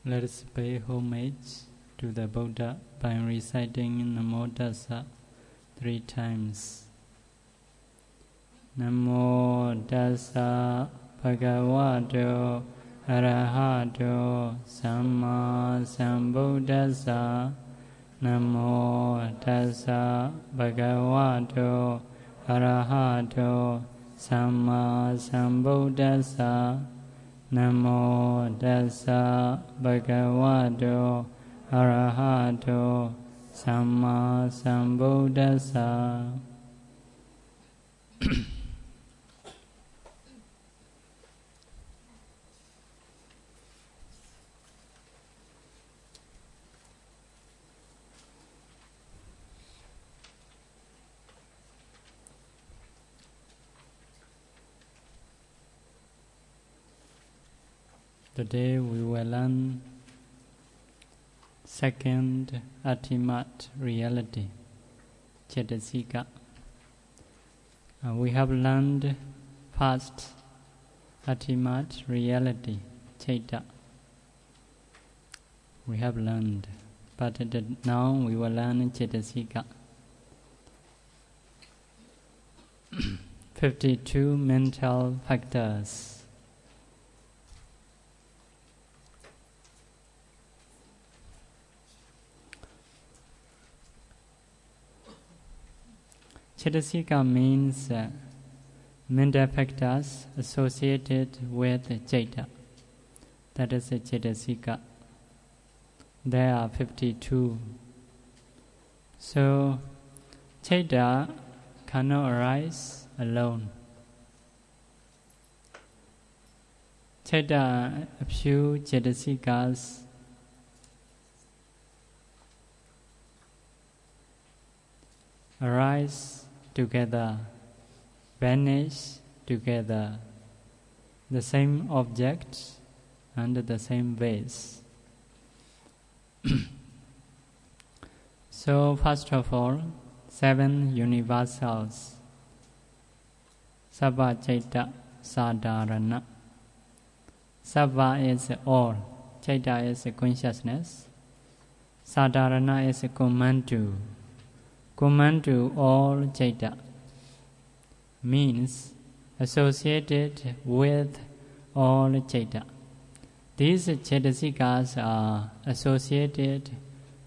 Let us pay homage to the Buddha by reciting Namo Tassa 3 times. Namo Tassa Bhagavato Arahato Samma Sambuddhassa. Namo Tassa Bhagavato Arahato Samma Sambuddhassa. Namo Tassa Bhagavato Arahato Samma Sambuddhassa. Today we will learn second ultimate reality, Cetasika. We have learned first ultimate reality, Citta. We have learned, but now we will learn Cetasika. 52 mental factors. Cetasika means mental factors associated with Citta. That is a Cetasika. There are 52. So, Citta cannot arise alone. Citta, a few Cetasikas arise together, vanish together, the same object and the same vase. So first of all, 7 universals. Sabba Citta Sadharana. Sabba is all, Citta is consciousness, Sadharana is command to. Command to all Citta means associated with all Citta. These Cetasikas are associated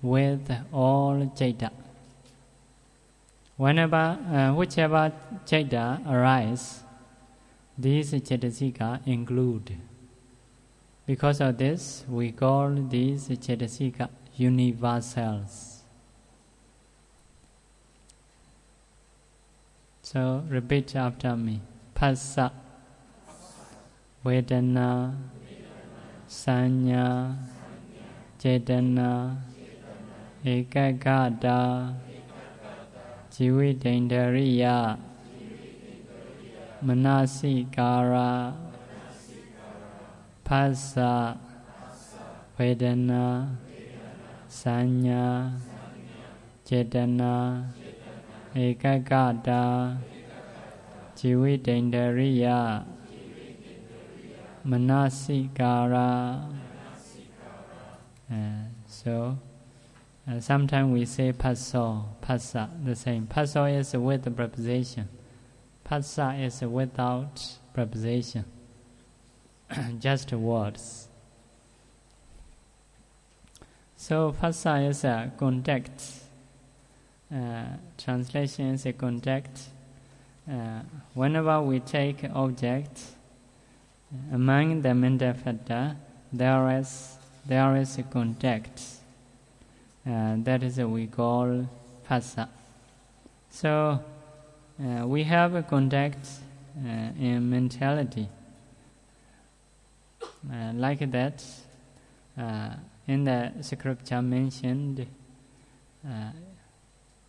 with all Citta. Whichever Citta arise, these Cetasika include. Because of this, we call these Cetasika universals. So repeat after me. Phassa, Vedana, Sanya, Cetana, Ekagata, Jividendriya, Manasikara, Phassa, Vedana, Sanya, Cetana, Ekagata, Jividendriya, Manasikara. Sometimes we say Passo, Phassa, the same. Passo is with the preposition. Phassa is without preposition. Just words. So Phassa is a contact. Translation is a contact. Whenever we take object, among the mental factor, there is a contact. That is what we call phassa. So we have a contact in mentality. Like that, in the scripture mentioned,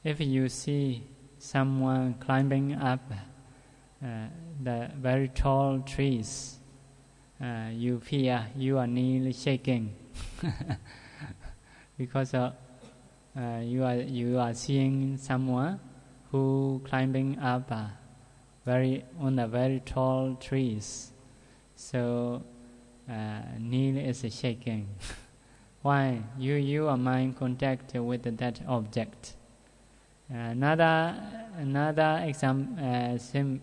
if you see someone climbing up the very tall trees, you fear, you are nearly shaking because you are seeing someone who climbing up on the very tall trees. So knee is shaking. Why? You are mind contact with that object. Another example,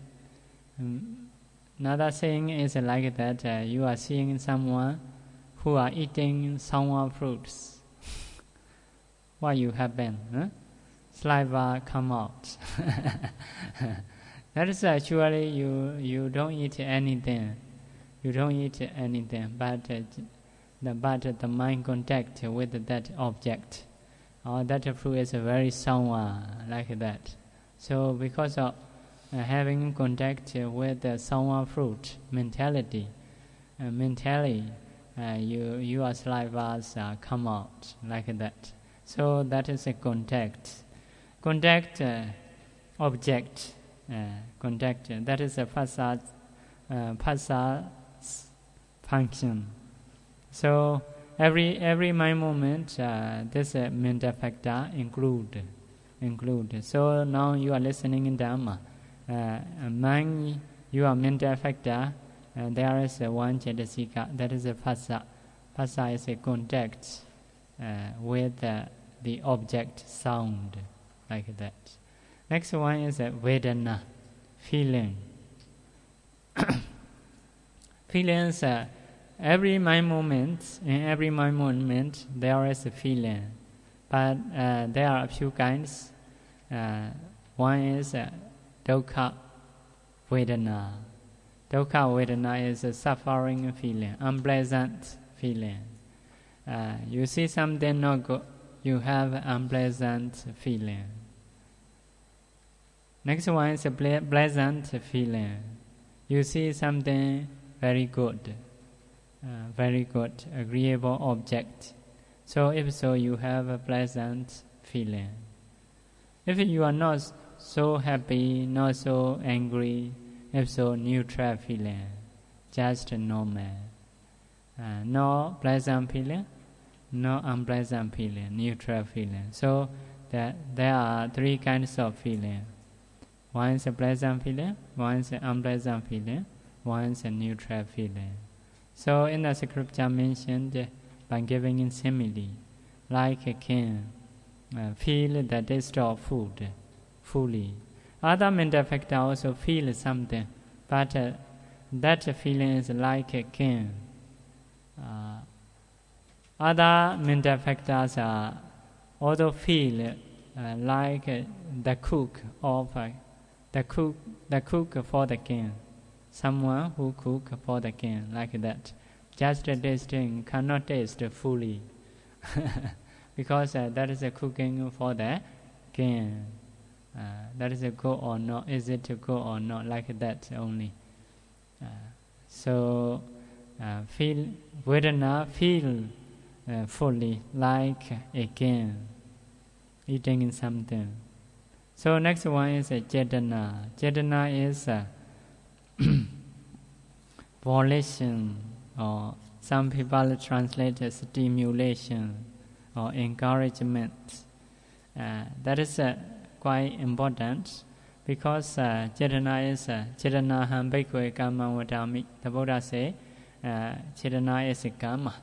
another saying is like that. You are seeing someone who are eating sour fruits. What you happen? Huh? Saliva come out. That is actually you don't eat anything. You don't eat anything, but the mind contact with that object. That fruit is very sour, like that. So because of having contact with the sour fruit mentally, your salivas come out like that. So that is a contact. Contact object. Contact. That is a phassa function. So every mind moment, this mental factor include. So now you are listening in Dhamma. Mind, you are mental factor. There is one cetasika. That is a phassa. Phassa is a contact with the object sound, like that. Next one is Vedana, feeling. Feelings. Every mind moment, in every mind moment, there is a feeling, but there are a few kinds. One is dukkha vedana. Dukkha vedana is a suffering feeling, unpleasant feeling. You see something not good, you have unpleasant feeling. Next one is a pleasant feeling. You see something very good. Agreeable object. So if so, you have a pleasant feeling. If you are not so happy, not so angry, if so, neutral feeling, just normal. No pleasant feeling, no unpleasant feeling, neutral feeling. So there are three kinds of feeling. One is a pleasant feeling, one is an unpleasant feeling, one is a neutral feeling. So in the scripture mentioned by giving in simile, like a king feel the taste of food fully. Other mental factors also feel something, but that feeling is like a king. Other mental factors also feel like the cook for the king. Someone who cook for the king, like that. Just tasting cannot taste fully. Because that is a cooking for the king. That is a good or not, is it a good or not, like that only. So feel Vedana, feel fully like a king eating something. So next one is a Cetana. Cetana is volition, or some people translate as stimulation or encouragement. That is quite important because Cetana is Cetana ham bhikkhave kamma vadami. The Buddha say Cetana is a karma.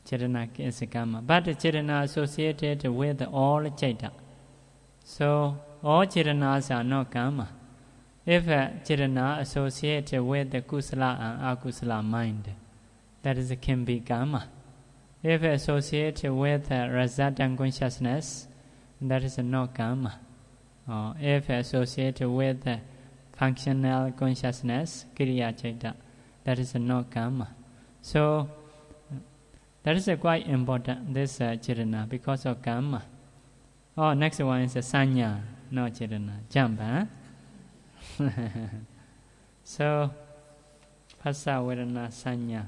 Cetana is a karma. But Cetana associated with all Ceta. So all Cetanas are not karma. If Cetana associated with the kusala and akusala mind, that is can be karma. If associated with rasatan consciousness, that is not karma. Or if associated with functional consciousness, kriya chaita, that is not karma. So that is quite important, this Cetana, because of karma. Oh, next one is sanya, no Cetana. Jump, huh? So, phassa vedana sanya.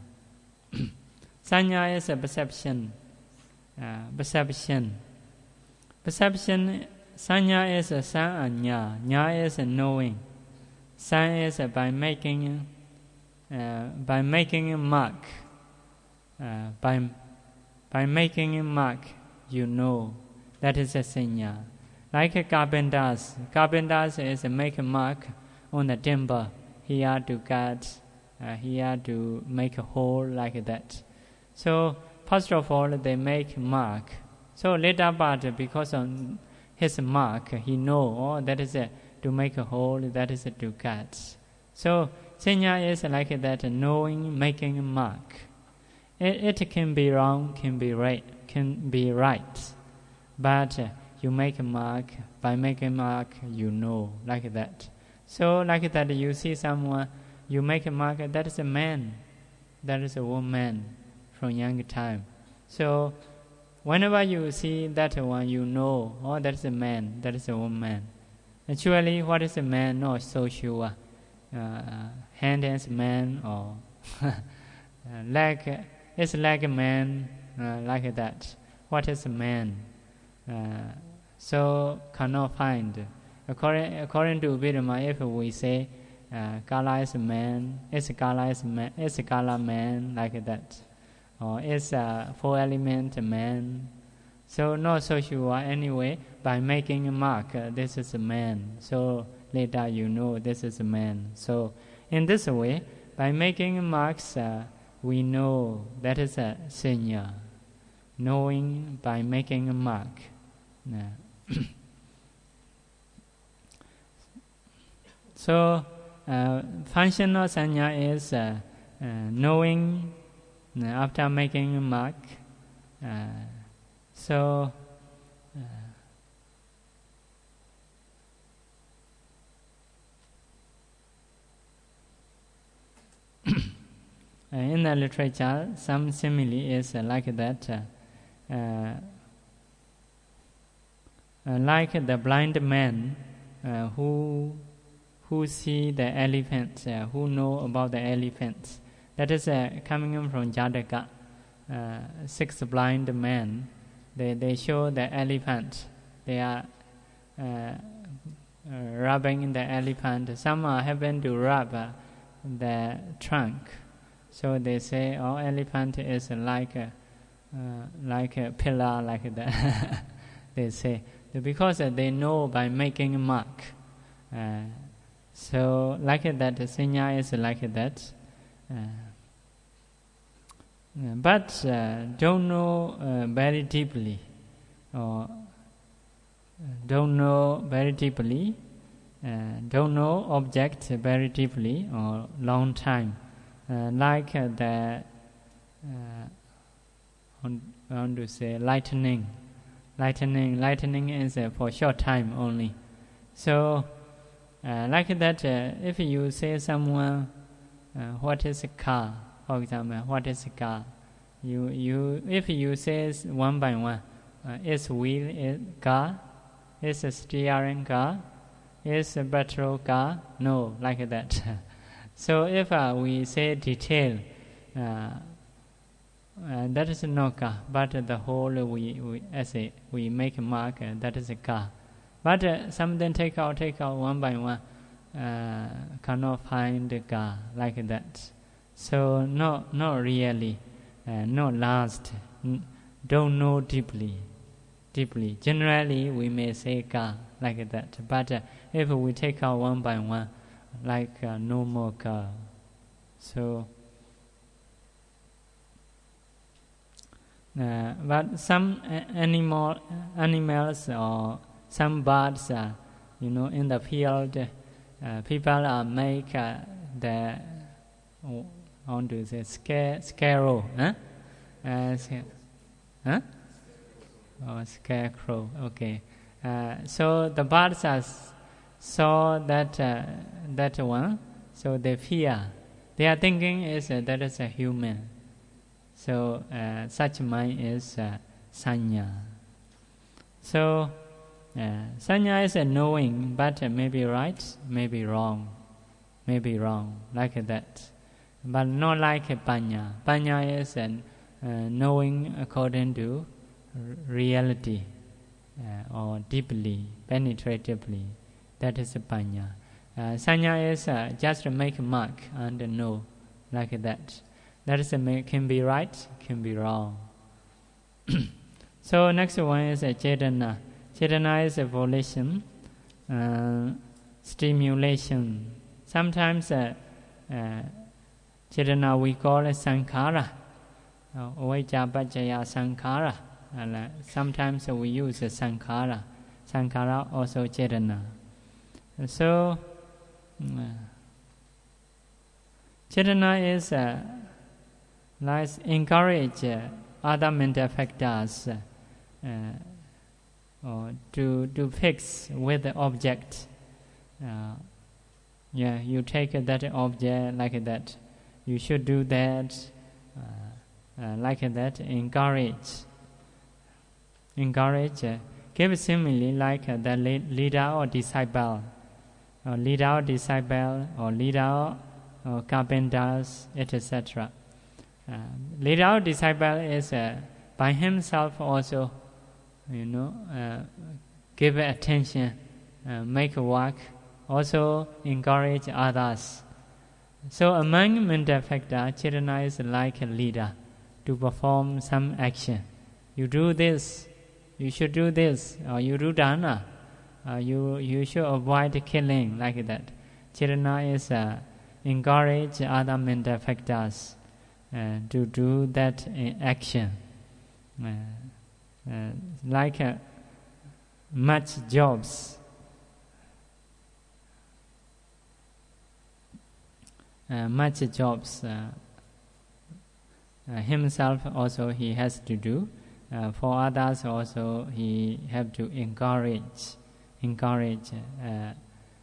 Sanya is a perception. Perception. Sanya is a san and nya. Nya is a knowing. San is by making a mark. By making a mark, you know. That is a sanya. Like a carpenters is make a mark on the timber. He had to cut, he had to make a hole like that. So first of all, they make mark. So later part, because of his mark, he know, oh, that is to make a hole, that is to cut. So sanya is like that, knowing, making a mark. It can be wrong, can be right, but you make a mark. By making a mark, you know, like that. So like that, you see someone, you make a mark. That is a man, that is a woman from young time. So whenever you see that one, you know, oh, that is a man, that is a woman. Actually, what is a man? Not so sure. Hand is man, or leg. It's like a man, like that. What is a man? So cannot find. According to Vidama, if we say Kala is a man, it's a Kala is a man, it's a Kala man, like that. Or it's a 4-element man. So not so sure. Anyway, by making a mark, this is a man. So later you know this is a man. So in this way, by making marks, we know that is a sanya. Knowing by making a mark. So functional sanya is knowing after making a mark. So in the literature, some simile is like that. Like the blind man who see the elephants, who know about the elephants. That is coming from Jataka. 6 blind men, they show the elephant. They are rubbing the elephant. Some are having to rub the trunk. So they say, oh, elephant is like a pillar, like that. They say, because they know by making a mark. So like that, sanya is like that. But don't know very deeply, or don't know very deeply, don't know object very deeply or long time. Like the I want to say lightning is for short time only. So like that, if you say someone, what is a car, for example, what is a car? If you say one by one, is wheel is car, is a steering car, is a petrol car? No, like that. So if we say detail, that is no car, but the whole we make a mark, that is a car. But something take out one by one, cannot find the car, like that. So not really, not last, don't know deeply. Generally we may say car, like that. But if we take out one by one, like no more car. So but some animals or some birds, in the field, people make the I want to say scarecrow, scarecrow. Okay. So the birds saw that one, so they fear. They are thinking that is a human. So such mind is sanya. So sanya is a knowing, but maybe right, maybe wrong, like that. But not like a panya. Panya is knowing according to reality, or deeply, penetratively. That is a panya. Sanya is just make a mark and know, like that. That is can be right, can be wrong. So next one is a chetana. Chetana is a volition, stimulation. Sometimes chetana we call it sankhara. Avijja paccaya sankhara. Sometimes we use sankhara. Sankhara also cetana. So, cetana is like encourage other mental factors to fix with the object. You take that object like that. You should do that like that. Encourage. Give simile like the leader or disciple. Leader or disciple or leader or carpenters, etc. Leader or disciple is by himself also, give attention, make work, also encourage others. So among mental factors, cetana is like a leader to perform some action. You do this, you should do this, or you do dana. You should avoid killing, like that. Cetana is encourage other mental factors to do that action. Like much jobs. Himself also he has to do. For others also he have to encourage.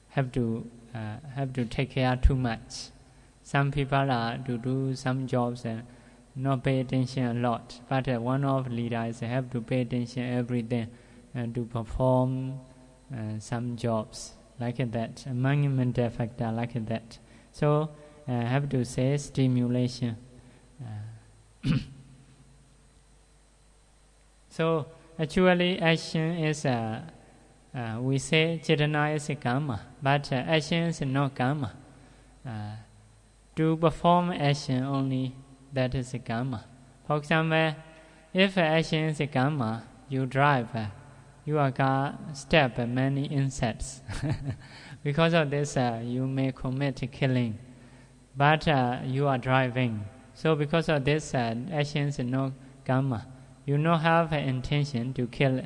Have to take care too much. Some people are to do some jobs and not pay attention a lot. But one of leaders have to pay attention everything and to perform some jobs like that. Among mental factor like that. So have to say stimulation. So actually action is we say cetana is a karma, but action is not karma. To perform action only, that is a karma. For example, if action is a karma, you drive, your car step many insects. Because of this, you may commit killing. But you are driving. So because of this, action is no karma. You don't have an intention to kill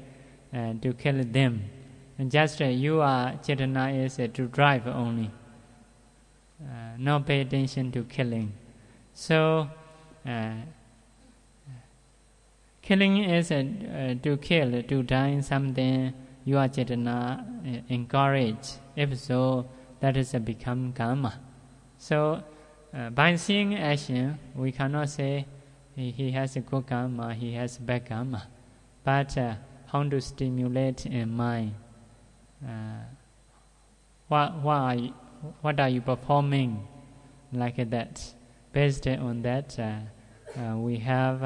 them. And just your cetana is to drive only. Not pay attention to killing. So, killing is to kill, to die something. Your cetana encourage. If so, that is become karma. So, by seeing action, we cannot say he has a good karma, he has bad karma. But how to stimulate in mind? What are you performing like that? Based on that, we have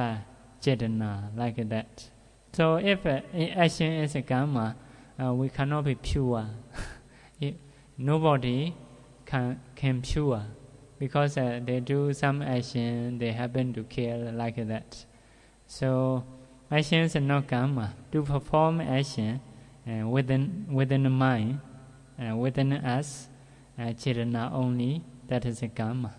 cetana like that. So if action is a karma, we cannot be pure. Nobody can pure. Because they do some action, they happen to kill like that. So action is not karma. To perform action within the mind, within us, cetana only, that is a karma.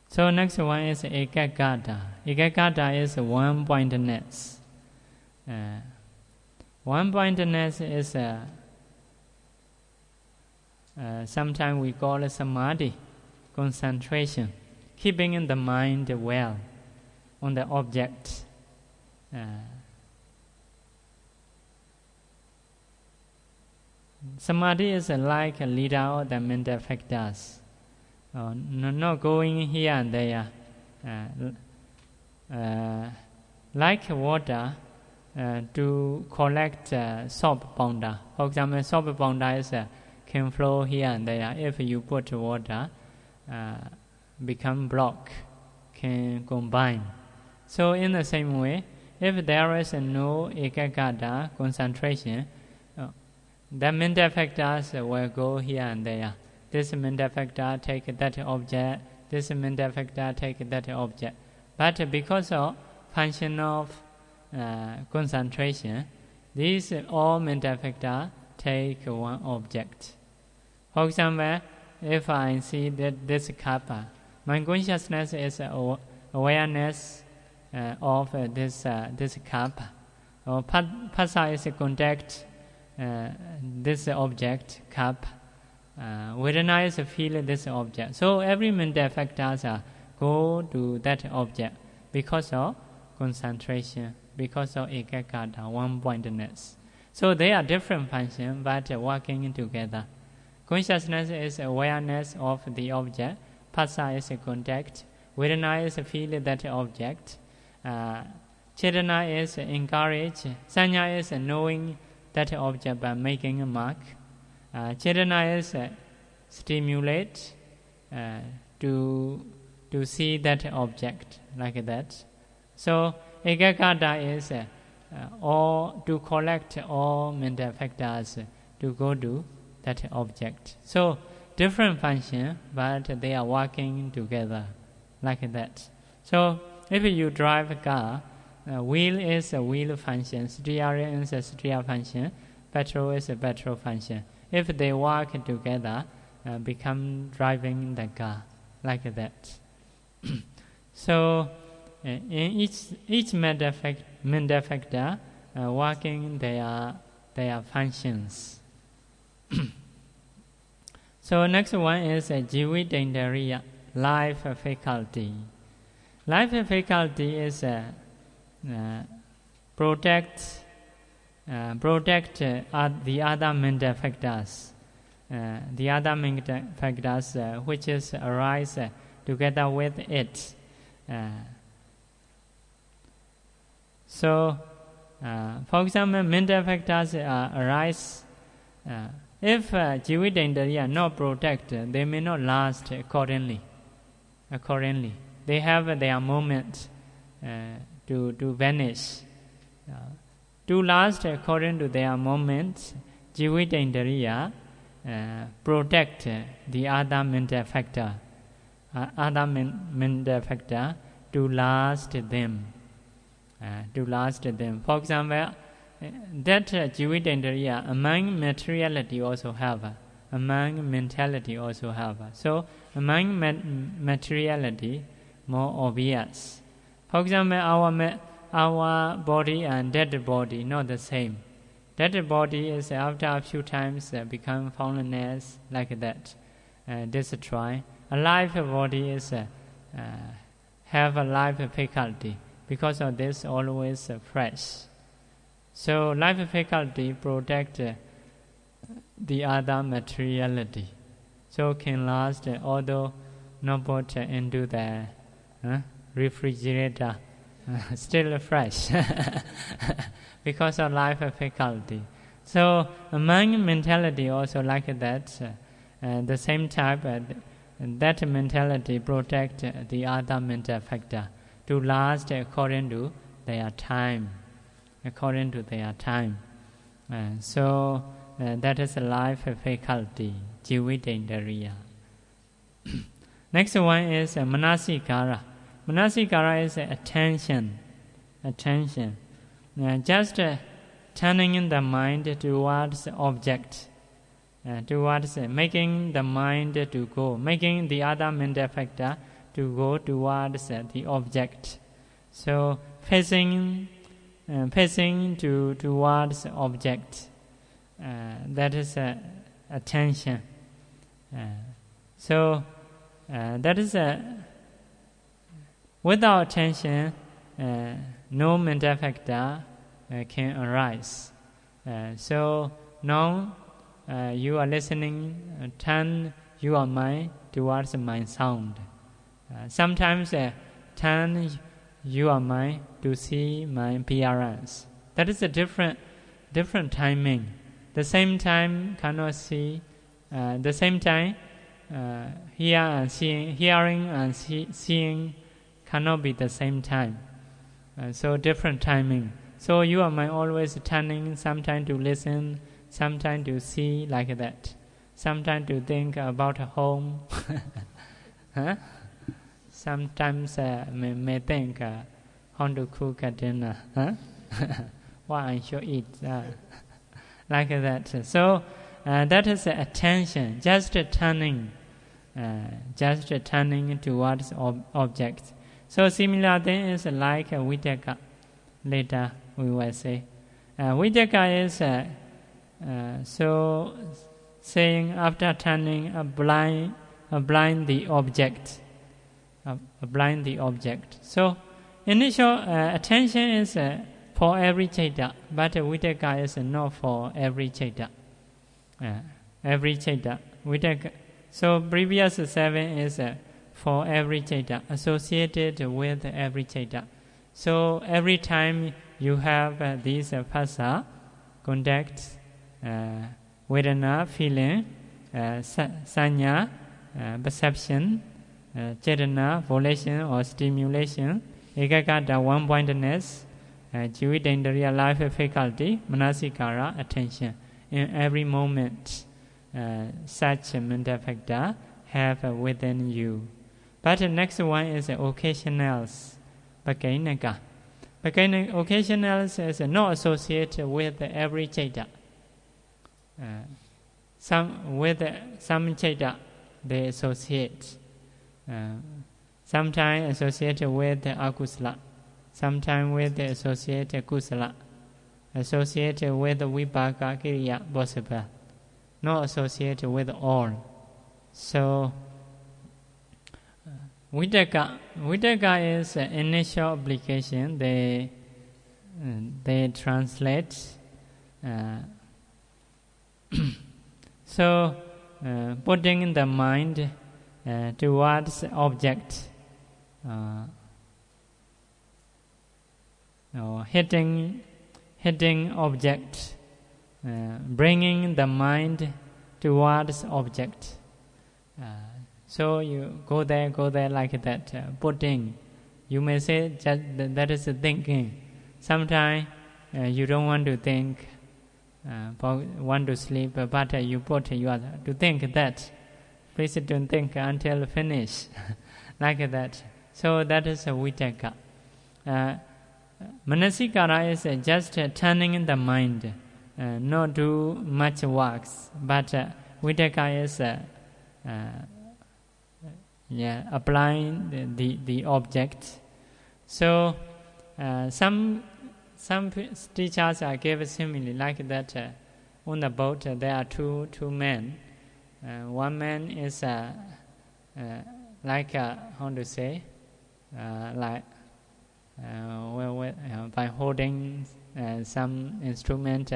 So next one is ekaggata. Ekaggata is one-pointedness. One-pointedness is sometimes we call it samadhi, concentration, keeping in the mind well on the object. Samadhi is like a leader of the mental factors, not going here and there. Like water, to collect soap powder. For example, soap powder can flow here and there. If you put water, become block, can combine. So in the same way, if there is no ekaggata, concentration, the mental factors will go here and there. This mental factor take that object, this mental factor take that object. But because of function of concentration, these all mental factors take one object. For example, if I see that this cup, my consciousness is awareness of this cup. Or phassa is a contact, this object, cup. Vedana is a feel this object. So every mental factors go to that object because of concentration, because of ekaggata, one-pointedness. So they are different functions but working together. Consciousness is awareness of the object. Phassa is a contact. Vedana is a feel that object. Chetana is encourage. Sanya is knowing that object by making a mark. Chetana is stimulate to see that object like that. So ekaggata is or to collect all mental factors to go to that object. So different function, but they are working together like that. So if you drive a car, wheel is a wheel function, steering is a steering function, petrol is a petrol function. If they work together, become driving the car like that. So in each mental factor working their functions. So next one is jivitendriya, life faculty. Life faculty is protect the other mental factors. The other mental factors which is arise together with it. So, for example, mental factors arise. If jivitendriya are not protected, they may not last accordingly. They have their moment to vanish. To last according to their moment, jivitendriya protect the other mental factor. Mental factor to last them. For example, that jivitendriya among materiality also have, among mentality also have. So among materiality, more obvious. For example, our body and dead body not the same. Dead body is after a few times become fallenness like that, destroy. A live body is have a life faculty. Because of this, always fresh. So life faculty protect the other materiality. So can last, although not put into the refrigerator, still fresh. Because of life faculty. So among mentality also like that, the same type, that mentality protect the other mental factor to last according to their time. So that is a life faculty, jivitendriya. Next one is manasikara. Manasikara is attention. Just turning in the mind towards object, towards making the mind to go, making the other mental factor to go towards the object. So facing towards object. That is attention. So that is without attention, no mental factor can arise. So now you are listening, turn your mind towards my sound. Sometimes turn your mind to see my appearance. That is a different timing. The same time cannot see. The same time hearing and seeing cannot be the same time. So different timing. So your mind always turning, sometimes to listen, sometimes to see like that, sometimes to think about a home. Sometimes may think how to cook a dinner, what I should eat, like that. So that is attention, just turning just turning towards objects. So similar thing is like Vitaka. Later we will say. Vitaka is so saying after turning a blind the object. Blind the object. So initial attention is for every citta, but Vitaka is not for every citta. Every citta. Vitaka. So previous 7 is for every citta, associated with every citta. So every time you have these phasa, contact, vedana, feeling, sanya, perception, chetana, volition or stimulation, ekagata, one-pointedness, jividendriya, life faculty, manasikara, attention. In every moment, such a mental factor have within you. But the next one is occasionals, pakainaka. Occasionals is not associated with every citta. Some citta they associate. Sometimes associated with akusala, sometimes with associated kusala, associated with vipaka kiriya possible, not associated with all. So Vitaka is initial application. They translate. So putting the mind towards object, or hitting object, bringing the mind towards object. So you go there like that, putting. You may say that is thinking. Sometimes you don't want to think, want to sleep, but you put you are to think that. Please don't think until finish, like that. So that is a vitaka. Manasikara is just turning the mind, not do much works, but vitaka is applying the object. So some teachers give simile like that. On the boat there are two men. One man is like how to say, like by holding some instrument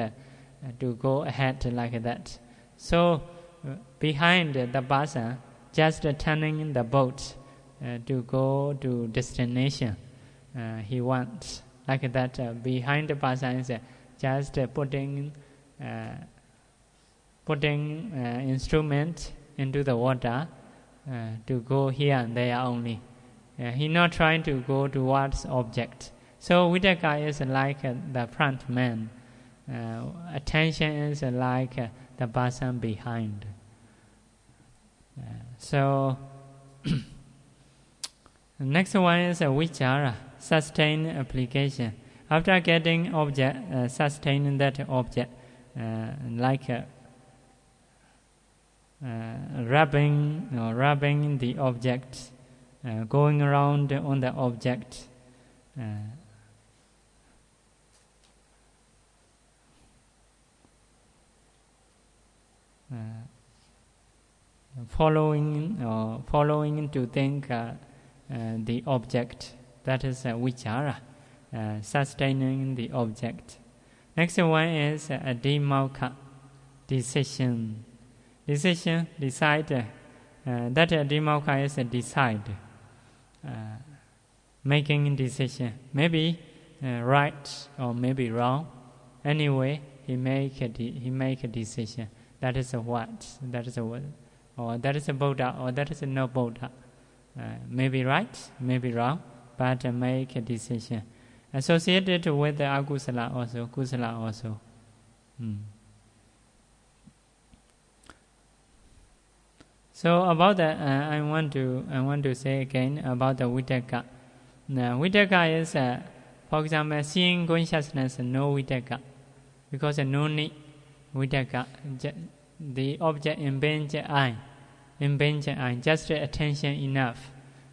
to go ahead like that. So behind the person, just turning the boat to go to destination he wants, like that. Behind the person is just putting instrument into the water to go here and there only. He's not trying to go towards object. So vitaka is like the front man. Attention is like the person behind. So next one is vichara, sustained application. After getting object, sustaining that object, like rubbing the object, going around on the object, following to think the object. That is vichara, sustaining the object. Next one is adimauka, decision. Decide. That adimauka is decide, making decision. Maybe right or maybe wrong. Anyway, he make a decision. That is a what? That is a what? Or that is a Buddha, or that is a no Buddha. Maybe right, maybe wrong, but make a decision. Associated with the akusala also, kusala also. So about that, I want to say again about the vitaka. Now, vitaka is, for example, seeing consciousness, no vitaka, because no need vitaka. The object in bench eye, impinging eye, just attention enough.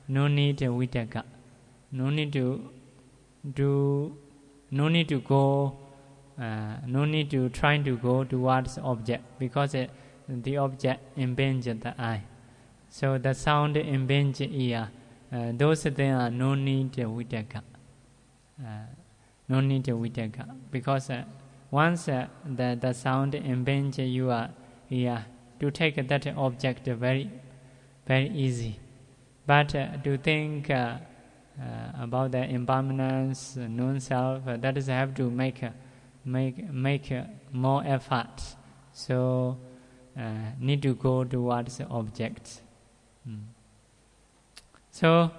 No need vitaka. No need to do. No need to go. No need to try to go towards the object because the object impinges the eye. So the sound impinges ear. Those things are no need vitaka. No need vitaka because once the sound impinges your ear, to take that object very easy. But to think about the impermanence, non-self, that is have to make more effort. So need to go towards the object. So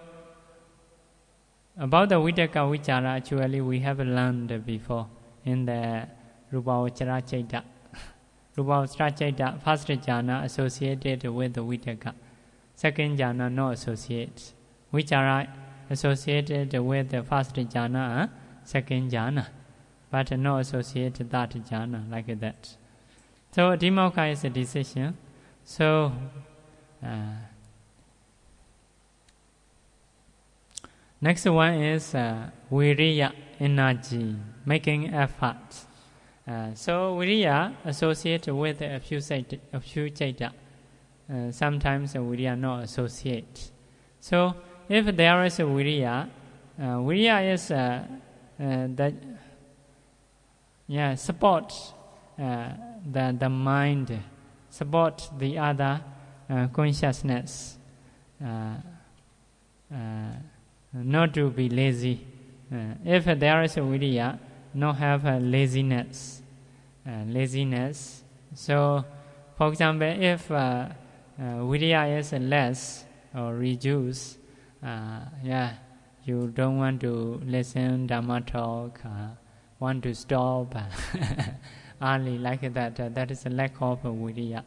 about the Vitaka Vichara, actually we have learned before in the Rupavachara Chaita. Rupavachara Chaita, first jhana associated with the Vitaka. Second jhana not associated. Vichara associated with the first jhana, second jhana, but not associated that jhana like that. So Dhimmokkha is a decision. So next one is Viriya, energy, making effort. So Viriya associated with a few chaita. Sometimes Viriya not associate. So if there is a Viriya, Viriya is support the mind, support the other consciousness, not to be lazy. If there is a Viriya, not have a laziness. So, for example, if Viriya is less or reduced, you don't want to listen Dhamma talk, want to stop early like that. That is a lack of Viriya,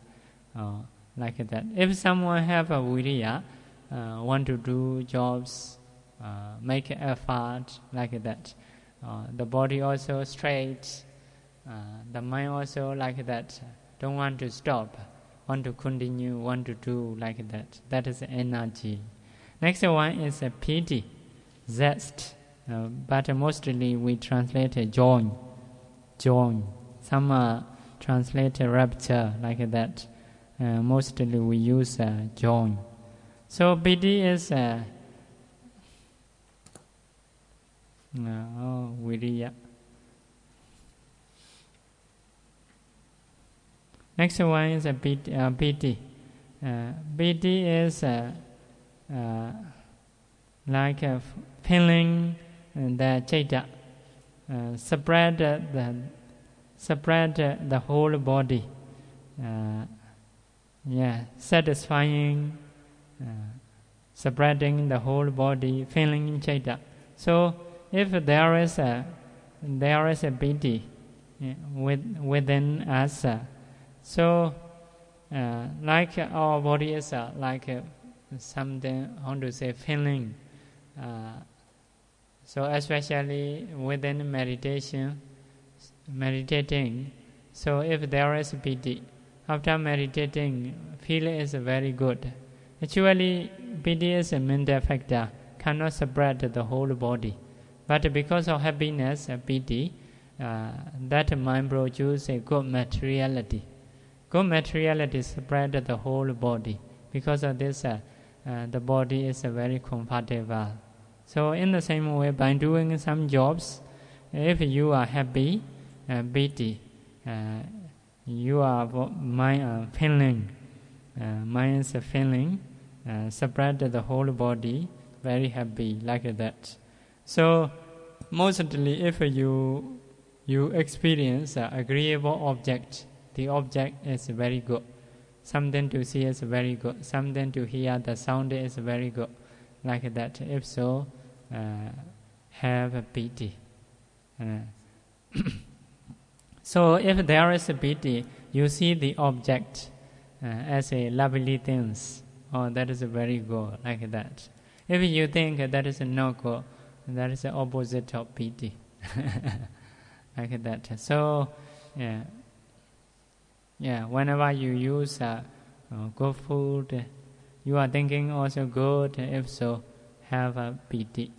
like that. If someone have a Viriya, want to do jobs, make effort like that. The body also straight, the mind also like that. Don't want to stop, want to continue, want to do like that. That is energy. Next one is a piti, zest, but mostly we translate joy. Some translate rapture like that. Mostly we use joy. So piti is Viriya. Next one is a piti. Piti is like a feeling the chaita, spread the whole body. Satisfying, spreading the whole body, feeling chaita. So if there is a piti within us, so like our body is like something, how to say, feeling. So especially within meditating. So if there is piti, after meditating, feel is very good. Actually, piti is a mental factor, cannot spread the whole body. But because of happiness, piti, that mind produces a good materiality. Good materiality spread the whole body. Because of this, the body is very comfortable. So in the same way, by doing some jobs, if you are happy, piti, you are mind feeling. Mind is a feeling, spread the whole body, very happy like that. So mostly, if you experience an agreeable object, the object is very good. Something to see is very good. Something to hear, the sound is very good, like that. If so, have a piti. So if there is a piti, you see the object as a lovely things. Oh, that is very good, like that. If you think that is no good, that is the opposite of piti, like that. So, whenever you use good food, you are thinking also good. If so, have a piti.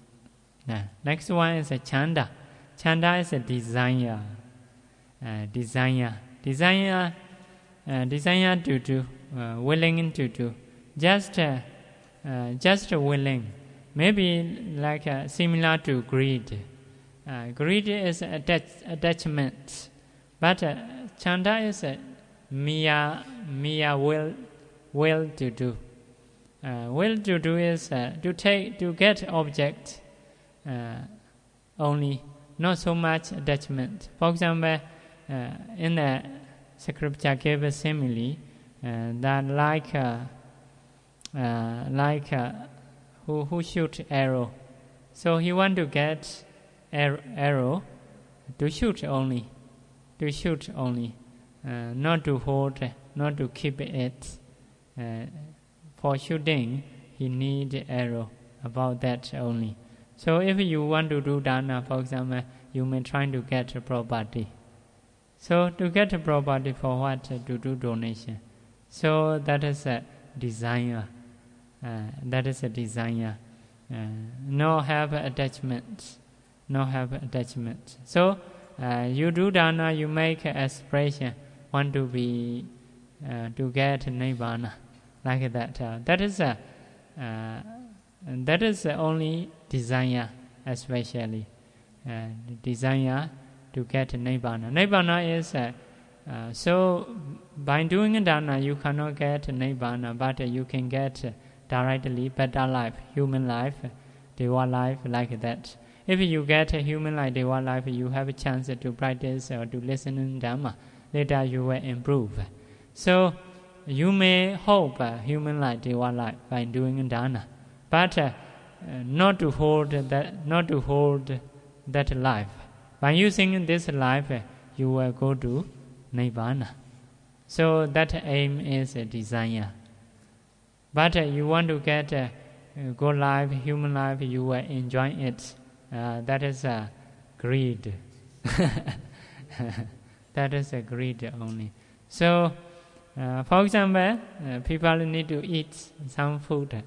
Next one is a chanda. Chanda is a desire. Desire to do, willing to do, just willing. Maybe like similar to greed. Greed is attachment, but chanda is a mere will to do. Will to do is to get object only, not so much attachment. For example, in the scripture gave a simile that like who shoot arrow, so he want to get arrow to shoot only, not to hold, not to keep it. For shooting, he need arrow, about that only. So if you want to do dana, for example, you may try to get a property. So to get a property for what? To do donation. So that is a desire. No have attachment. So you do dana, you make aspiration, want to be to get nibbana, like that. That is only desire, especially desire to get nibbana. Nibbana is so by doing dana you cannot get nibbana, but you can get directly better life, human life, deva life, like that. If you get a human life, deva life, you have a chance to practice or to listen in Dhamma. Later you will improve. So you may hope human life, deva life by doing dana, but not to hold that life. By using this life, you will go to nibbana. So that aim is a desire. But you want to get a good life, human life, you will enjoy it. That is greed. That is a greed only. So, for example, people need to eat some food.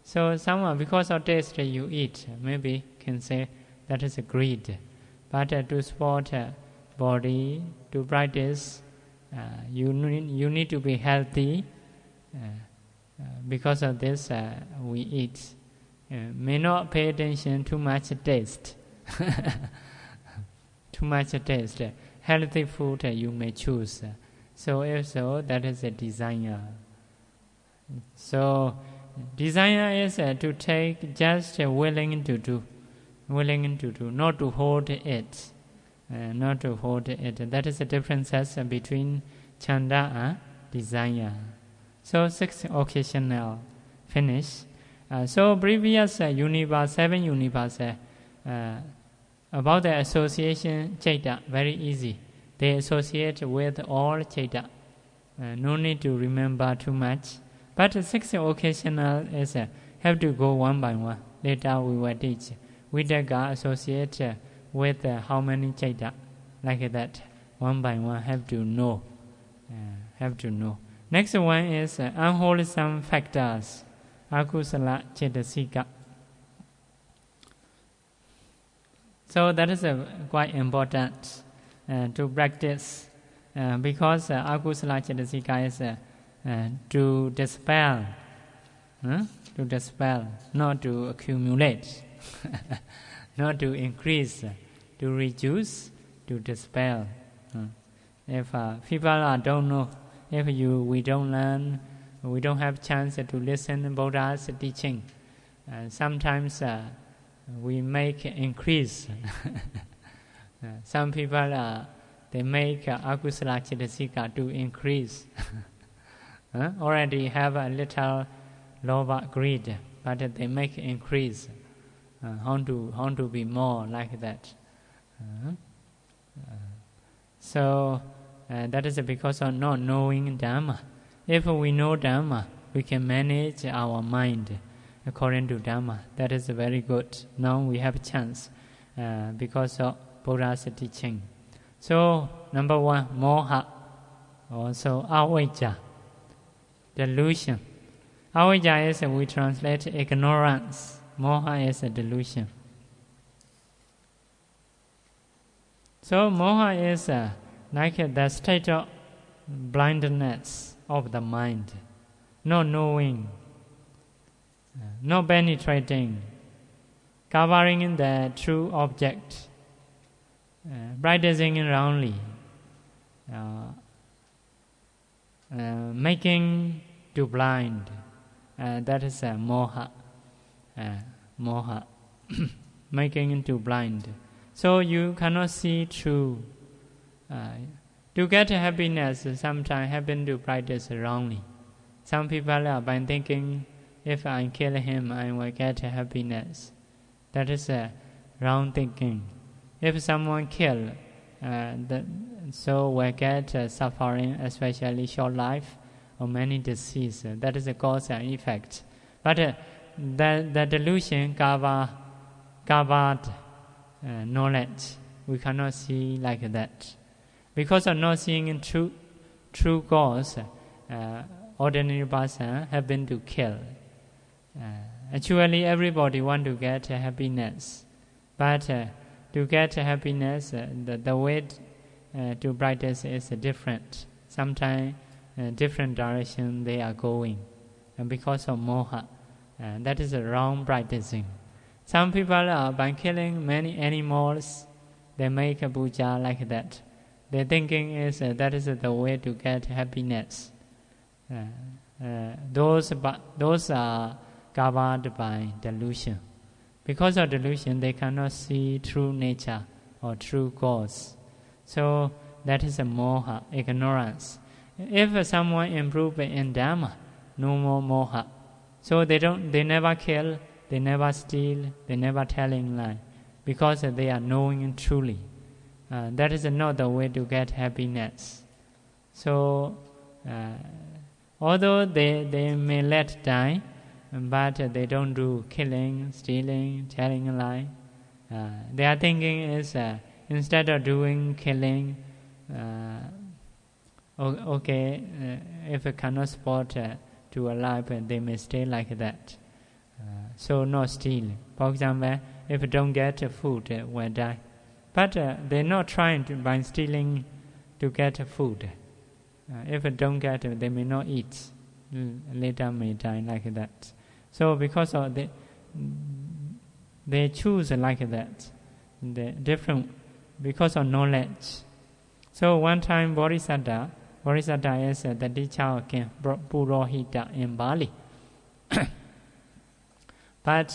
So someone, because of taste, you eat. Maybe can say that is a greed. But to support body, to practice, you need to be healthy. Because of this, we eat. May not pay attention too much taste. Too much taste. Healthy food you may choose. So if so, that is a desire. So desire is to take just willing to do, not to hold it. That is the difference between chanda and desire. So 6 occasional finish. So previous seven universe about the association chaita, very easy. They associate with all chaita. No need to remember too much. But 6 occasional is have to go one by one. Later we will teach. Vidaka associate with how many chaita, like that. One by one have to know. Next one is unwholesome factors. Akusala cetasika. So that is quite important to practice because akusala cetasika is to dispel, not to accumulate, not to increase, to reduce, to dispel. If people don't know, if we don't learn, we don't have chance to listen to Buddha's teaching. Sometimes we make increase. Some people they make akusala cetasika to increase. Already have a little lobha greed, but they make increase. How to be more like that. So that is because of not knowing Dhamma. If we know Dhamma, we can manage our mind according to Dhamma. That is very good. Now we have a chance because of Buddha's teaching. So number 1, moha, also avijja, delusion. Avijja is we translate ignorance. Moha is a delusion. So moha is like the state of blindness of the mind, no knowing, no penetrating, covering the true object, practicing wrongly, making to blind. That is moha. Moha, making into blind. So you cannot see true. To get happiness, sometimes happen to practice wrongly. Some people are by thinking, if I kill him, I will get happiness. That is wrong thinking. If someone kill, so will get suffering, especially short life or many disease. That is the cause and effect. But the delusion covered knowledge. We cannot see like that. Because of not seeing true cause, ordinary person have been to kill. Actually, everybody want to get happiness, but to get happiness, the way to practice is different. Sometimes different direction they are going, and because of moha, that is a wrong practicing. Some people by killing many animals, they make a puja like that. Their thinking is that is the way to get happiness. Those are covered by delusion. Because of delusion, they cannot see true nature or true cause. So that is a moha, ignorance. If someone improve in Dhamma, no more moha. So they never kill, they never steal, they never telling lie, because they are knowing truly. That is not the way to get happiness. So, although they may let die, but they don't do killing, stealing, telling a lie. Their thinking is instead of doing killing, if it cannot support to a life, they may stay like that. So not steal. For example, if don't get food, will die. But they're not trying to by stealing to get food. If they don't get it, they may not eat. Later may die like that. So because of they choose like that. The different because of knowledge. So one time Bodhisattva is the teacher of King Purohita in Bali. But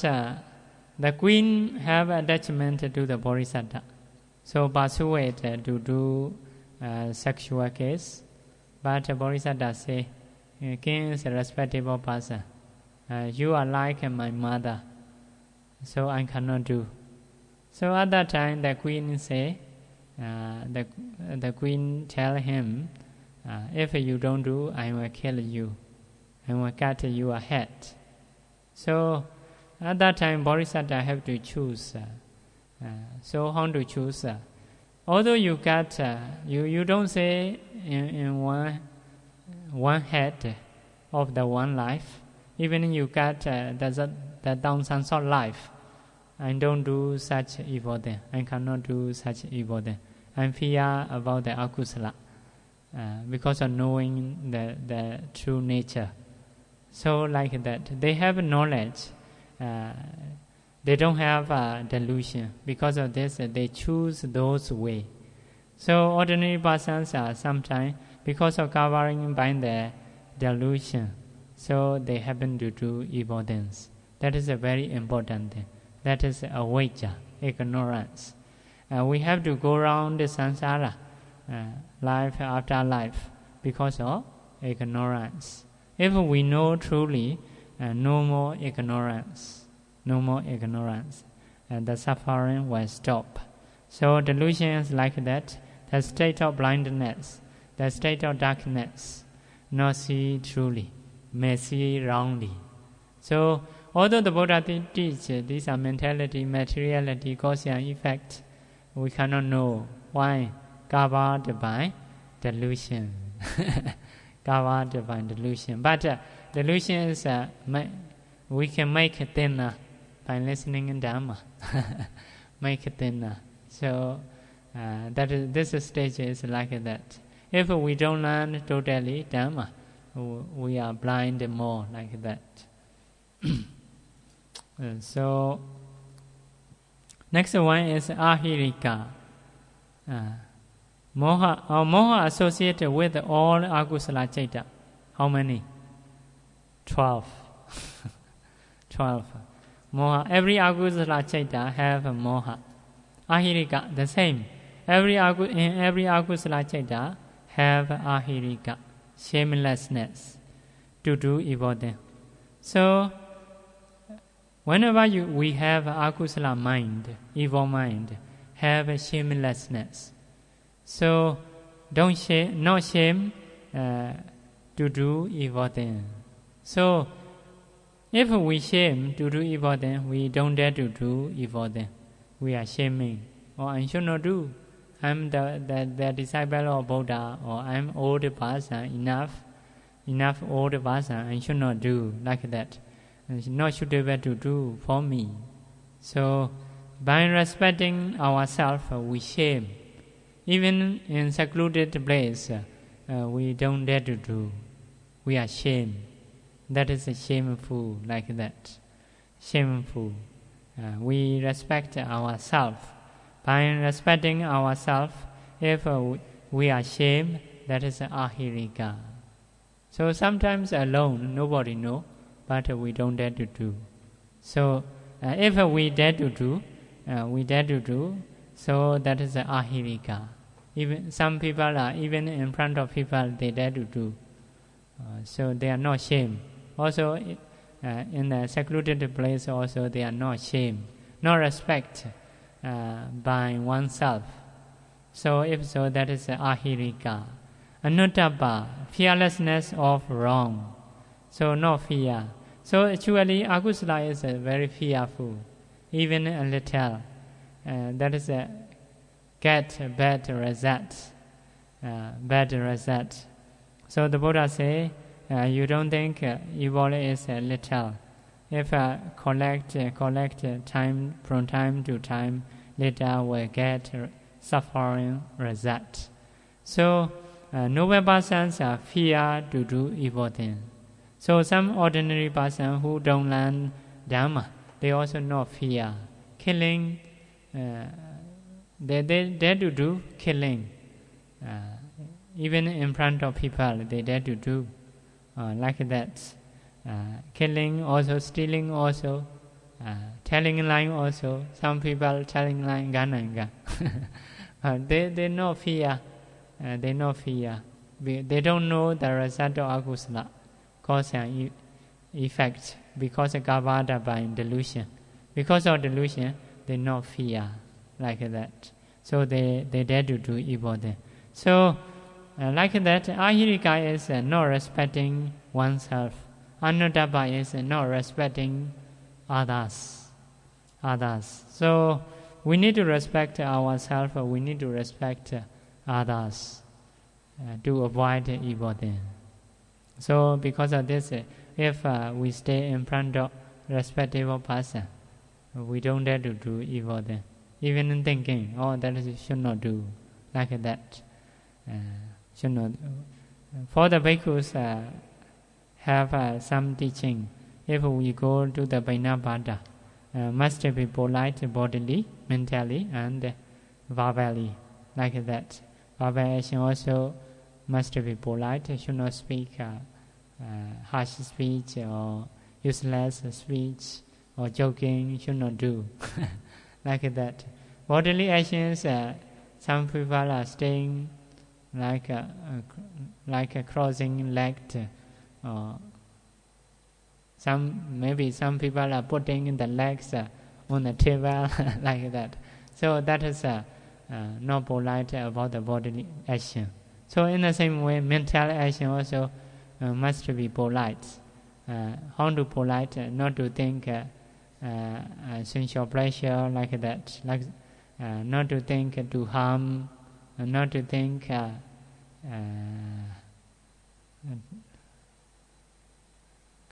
the queen have attachment to the Bodhisattva. So persuade to do sexual case. But Bodhisattva say, King is a respectable person. You are like my mother, so I cannot do. So at that time the queen say, the queen tell him, if you don't do, I will kill you. I will cut your head. So at that time Bodhisattva have to choose. So how to choose? Although you got, you don't say in one head of the one life. Even you got the down sense of life. I don't do such evil thing. I cannot do such evil thing. I fear about the akusala because of knowing the true nature. So like that, they have knowledge. They don't have delusion. Because of this, they choose those way. So ordinary persons are sometimes, because of covering by the delusion, so they happen to do evil things. That is a very important thing. That is avijja, ignorance. We have to go around the samsara, life after life, because of ignorance. If we know truly, no more ignorance. No more ignorance, and the suffering will stop. So delusion is like that, the state of blindness, the state of darkness, not see truly, may see wrongly. So although the Buddha teach these are mentality, materiality, cause and effect, we cannot know why. Covered by delusion. Covered by delusion. But delusion is we can make it thinner by listening in Dhamma. Make it thinner. So this stage is like that. If we don't learn totally Dhamma, we are blind more like that. So next one is ahirika. Moha associated with all akusala citta. How many? 12. 12. Moha. Every akusala citta have a moha. Ahirika, the same. In every akusala citta have ahirika, shamelessness, to do evil things. So whenever we have akusala mind, evil mind, have a shamelessness. So not shame to do evil things. So if we shame to do evil things, we don't dare to do evil things. We are shaming. Or I should not do. I'm the disciple of Buddha, or I'm old person, enough old person, I should not do like that. It's not suitable to do for me. So by respecting ourselves, we shame. Even in secluded place, we don't dare to do. We are shame. That is shameful like that. Shameful. We respect ourselves. By respecting ourselves, if we are ashamed, that is ahirika. So sometimes alone, nobody knows, but we don't dare to do. So if we dare to do, so that is ahirika. Even some people are, even in front of people, they dare to do. So they are not shame. Also, in a secluded place, also they are not shame, not respect by oneself. So if so, that is ahirika. Anuttapa, fearlessness of wrong. So no fear. So actually, akusala is very fearful, even a little. That is get bad results. Bad results. So the Buddha say, you don't think evil is little. If collect time from time to time, later will get suffering result. So noble persons fear to do evil things. So some ordinary person who don't learn Dhamma, they also not fear killing. They dare to do killing. Even in front of people, they dare to do like that. Killing also, stealing also, telling lying also. Some people telling lying, gananga. They no fear. They no fear. They don't know the result of akusala, cause and effect, because of gavada by delusion. Because of delusion, they no fear like that. So they dare to do evil things. So like that, ahirika is not respecting oneself. Anuttapa is not respecting others. So we need to respect ourselves. We need to respect others to avoid evil things. So because of this, if we stay in front of respectable person, we don't dare to do evil things. Even in thinking, that is should not do like that. Should not. For the bhikkhus, have some teaching. If we go to the Bainabhata, must be polite bodily, mentally, and verbally, like that. Verbal action also must be polite. Should not speak harsh speech or useless speech or joking. Should not do like that. Bodily actions, some people are staying like a crossing legged. Some people are putting the legs on the table like that. So that is not polite about the bodily action. So in the same way, mental action also must be polite. How to polite? Not to think sensual pleasure like that. Not to think to harm. Not to think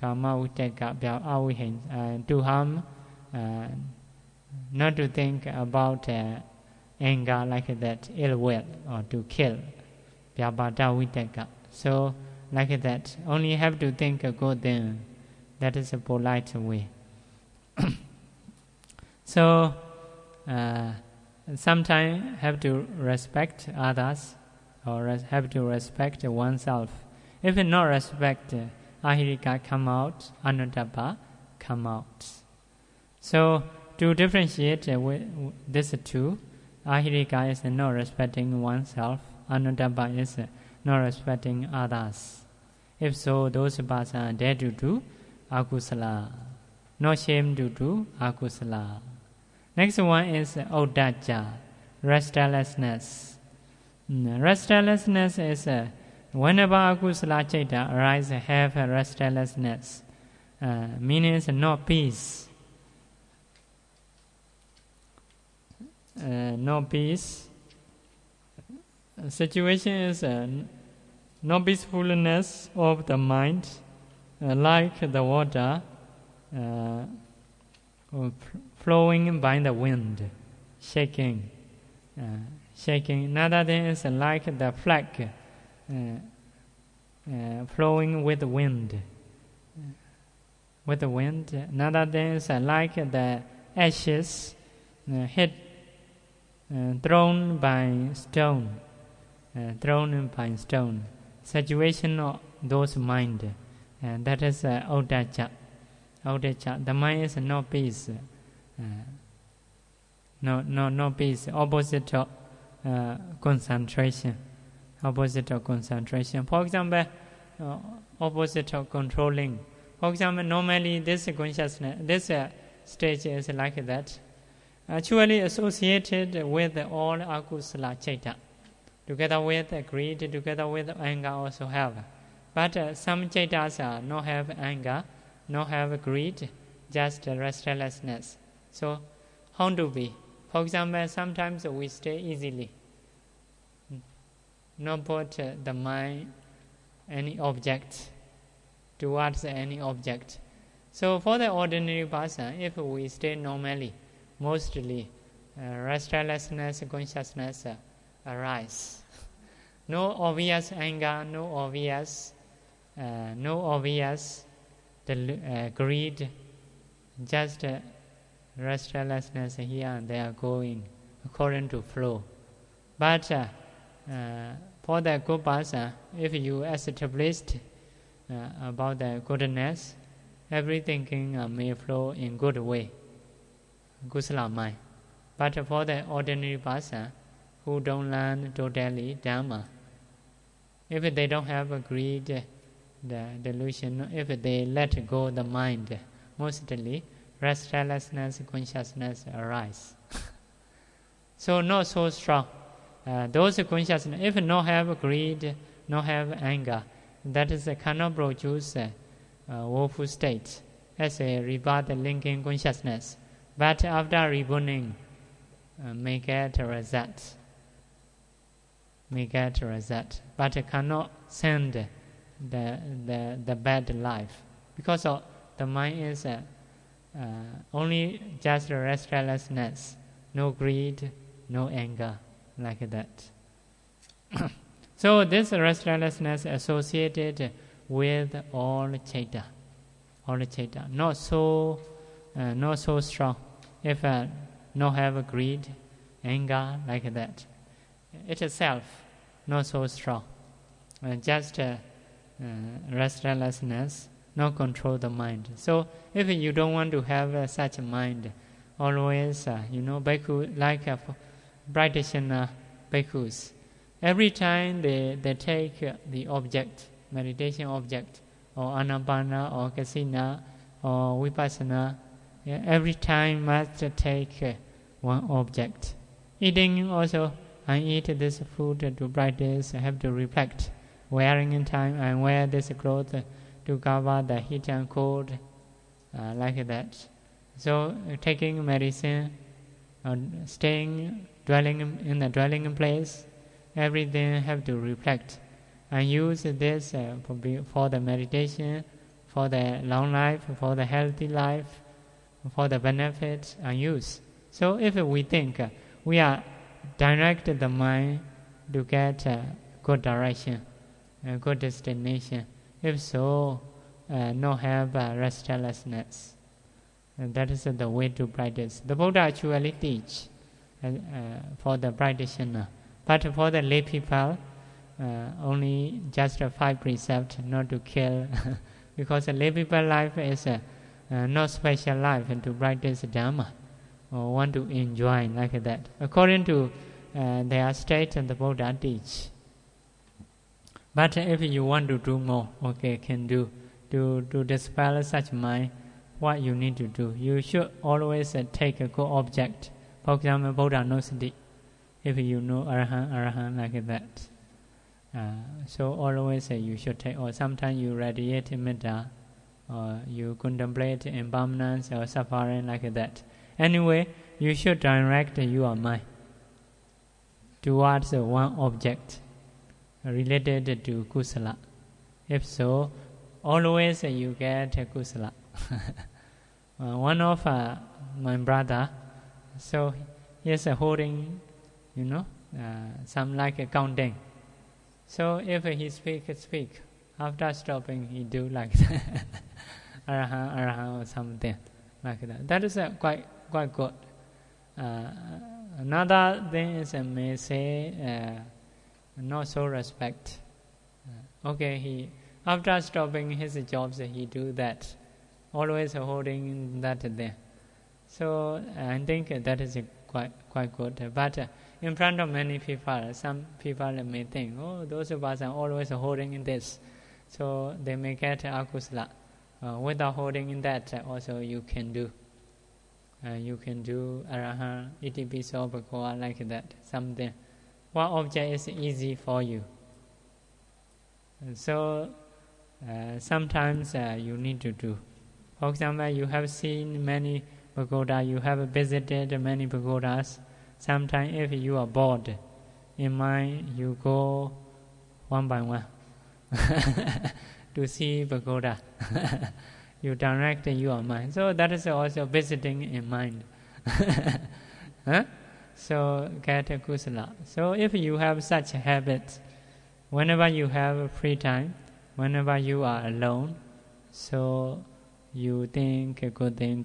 kama vitaka to harm, not to think about anger like that, ill will, or to kill, vyabhata vitaka. So like that, only have to think a good thing. That is a polite way. So sometimes have to respect others, or have to respect oneself. If not respect, ahirika come out, anuttappa come out. So to differentiate this two, ahirika is not respecting oneself, anuttappa is not respecting others. If so, those persons are dare to do akusala, not shame to do akusala. Next one is uddacha, restlessness. Restlessness is whenever akusala citta arises, have a restlessness. Meaning is no peace. No peace. Situation is no peacefulness of the mind, like the water flowing by the wind, shaking. Another thing is like the flag flowing with the wind. Another thing is like the ashes thrown by stone. Situation of those mind, and that is uddacha. The mind is no peace. No peace. Opposite of concentration. For example, opposite of controlling. For example, normally this consciousness, this stage is like that. Actually associated with all akusala citta. Together with greed, together with anger also have. But some cittas not have anger, not have greed, just restlessness. So how to be? For example, sometimes we stay easily. Not put the mind any object towards any object. So for the ordinary person, if we stay normally, mostly restlessness, consciousness arise. No obvious anger, no obvious greed, just restlessness here and there going according to flow. But for the good person, if you established about the goodness, everything may flow in good way, kusala mind. But for the ordinary person who don't learn totally Dhamma, if they don't have a greed, the delusion, if they let go the mind, mostly restlessness, consciousness arise. So not so strong. Those consciousness, if not have greed, not have anger, that is cannot produce woeful state as a rebirth linking consciousness. But after rebooting, may get a result. But cannot send the bad life, because of the mind is only just restlessness, no greed, no anger, like that. So this restlessness associated with all citta, not so strong. If not have greed, anger, like that, it itself not so strong. Just restlessness, not control the mind. So if you don't want to have such a mind, always bhikkhu, like practitioner bhikkhus, every time they take the object, meditation object, or anapana, or kasina, or vipassana, every time must take one object. Eating also, I eat this food to practice, I have to reflect. Wearing in time, I wear this cloth to cover the heat and cold, like that. So taking medicine, dwelling in the dwelling place, everything have to reflect. And use this for the meditation, for the long life, for the healthy life, for the benefit and use. So if we think we are direct the mind to get a good direction, a good destination, if so, not have restlessness. And that is the way to practice. The Buddha actually teach for the practitioner. But for the lay people, only just 5 precepts not to kill. Because the lay people life is not special life and to practice Dhamma or want to enjoy like that. According to their state, the Buddha teach. But if you want to do more, okay, can do. To dispel such mind, what you need to do, you should always take a good object. For example, Buddha knows it. If you know Arahant like that. So always you should take, or sometimes you radiate Metta, or you contemplate impermanence or suffering like that. Anyway, you should direct your mind towards one object related to kusala. If so, always you get kusala. One of my brother, so he is holding, some like accounting. So if he speak, after stopping he do like that. Arahant or something like that. That is quite good. Another thing is may say not so respect. Okay, he after stopping his jobs he do that, always holding that there. So I think that is quite good. But in front of many people, some people may think, oh, those of us are always holding in this, so they may get akusala. Without holding in that, also you can do. You can do Arahant, Itipiso, Bhagavad like that, something. What object is easy for you? So sometimes you need to do. For example, you have seen many pagodas, you have visited many pagodas. Sometimes if you are bored in mind, you go one by one to see pagoda. You direct your mind. So that is also visiting in mind. So get a kusala. So if you have such a habit, whenever you have free time, whenever you are alone, so you think a good thing,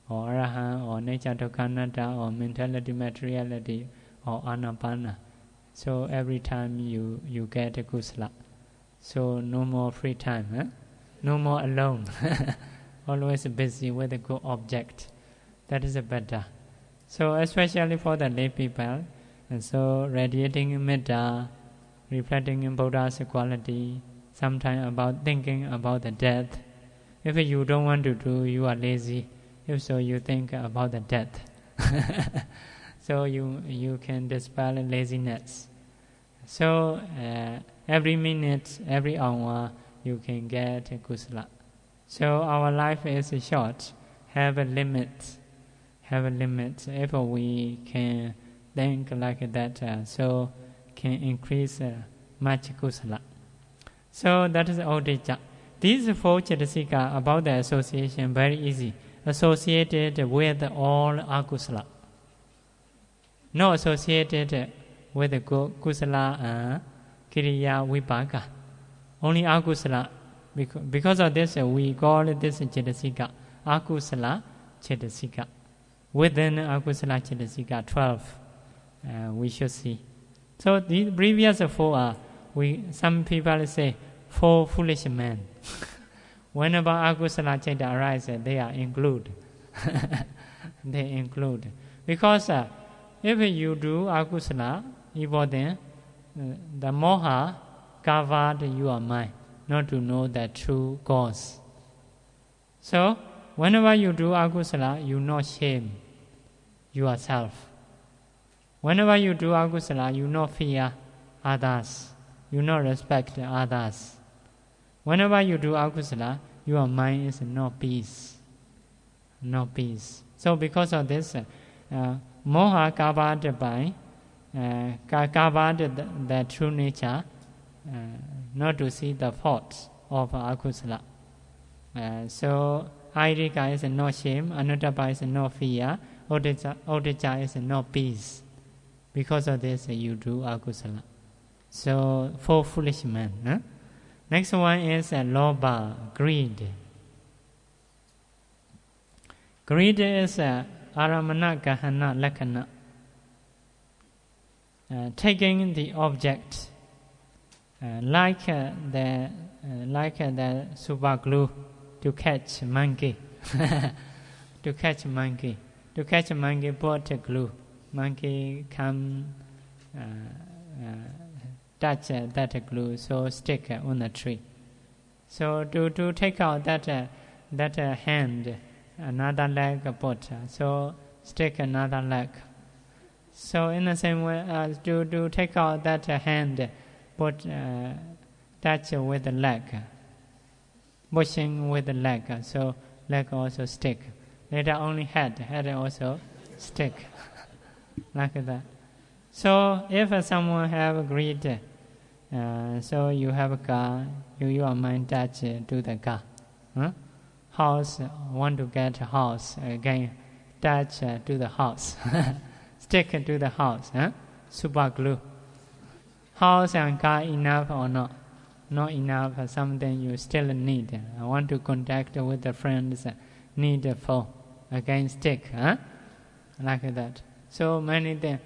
or Arahant, or nature to Kanata, or mentality, materiality, or Anapana. So every time you get a kusala. So no more free time, no more alone. Always busy with a good object. That is better. So especially for the lay people, and so radiating metta, reflecting in Buddha's quality, sometimes about thinking about the death. If you don't want to do, you are lazy. If so, you think about the death. So you can dispel laziness. So every minute, every hour, you can get kusala. So our life is short. Have a limit. If we can think like that, so can increase much kusala. So that is Audija. These 4 Cetasika about the association, very easy. Associated with all akusala. Not associated with the kusala kiriya vipaka. Only akusala. Because of this, we call this Cetasika akusala Cetasika. Within akusala Cetasika 12, we should see. So the previous 4 are, some people say, 4 foolish men. Whenever akusala Ceta arises, they are included. They include. Because if you do akusala, evil then, the moha covered your mind, not to know the true cause. So, whenever you do akusala, you not shame yourself. Whenever you do akusala, you not fear others. You not respect others. Whenever you do akusala, your mind is not peace. Not peace. So because of this, moha covered by, covered the true nature, not to see the faults of akusala. So Airika is no shame, Anuttappa is no fear, Uddhacca is no peace. Because of this, you do akusala. So 4 foolish men. Huh? Next one is lobha, greed. Greed is aramana gahana lakkhana. Taking the object like the super glue to catch monkey. To catch monkey, put a glue. Monkey come touch that glue, so stick on the tree. So to take out that hand, another leg put, so stick another leg. So in the same way, to take out that hand, put touch with the leg, pushing with the leg, so leg also stick. Later only head also stick, like that. So if someone have greed, so you have a car, your mind touch to the car. House, want to get a house, again touch to the house. Stick to the house, super glue. House and car enough or not? Not enough, something you still need. I want to contact with the friends, need a phone. Again stick, like that. So many things.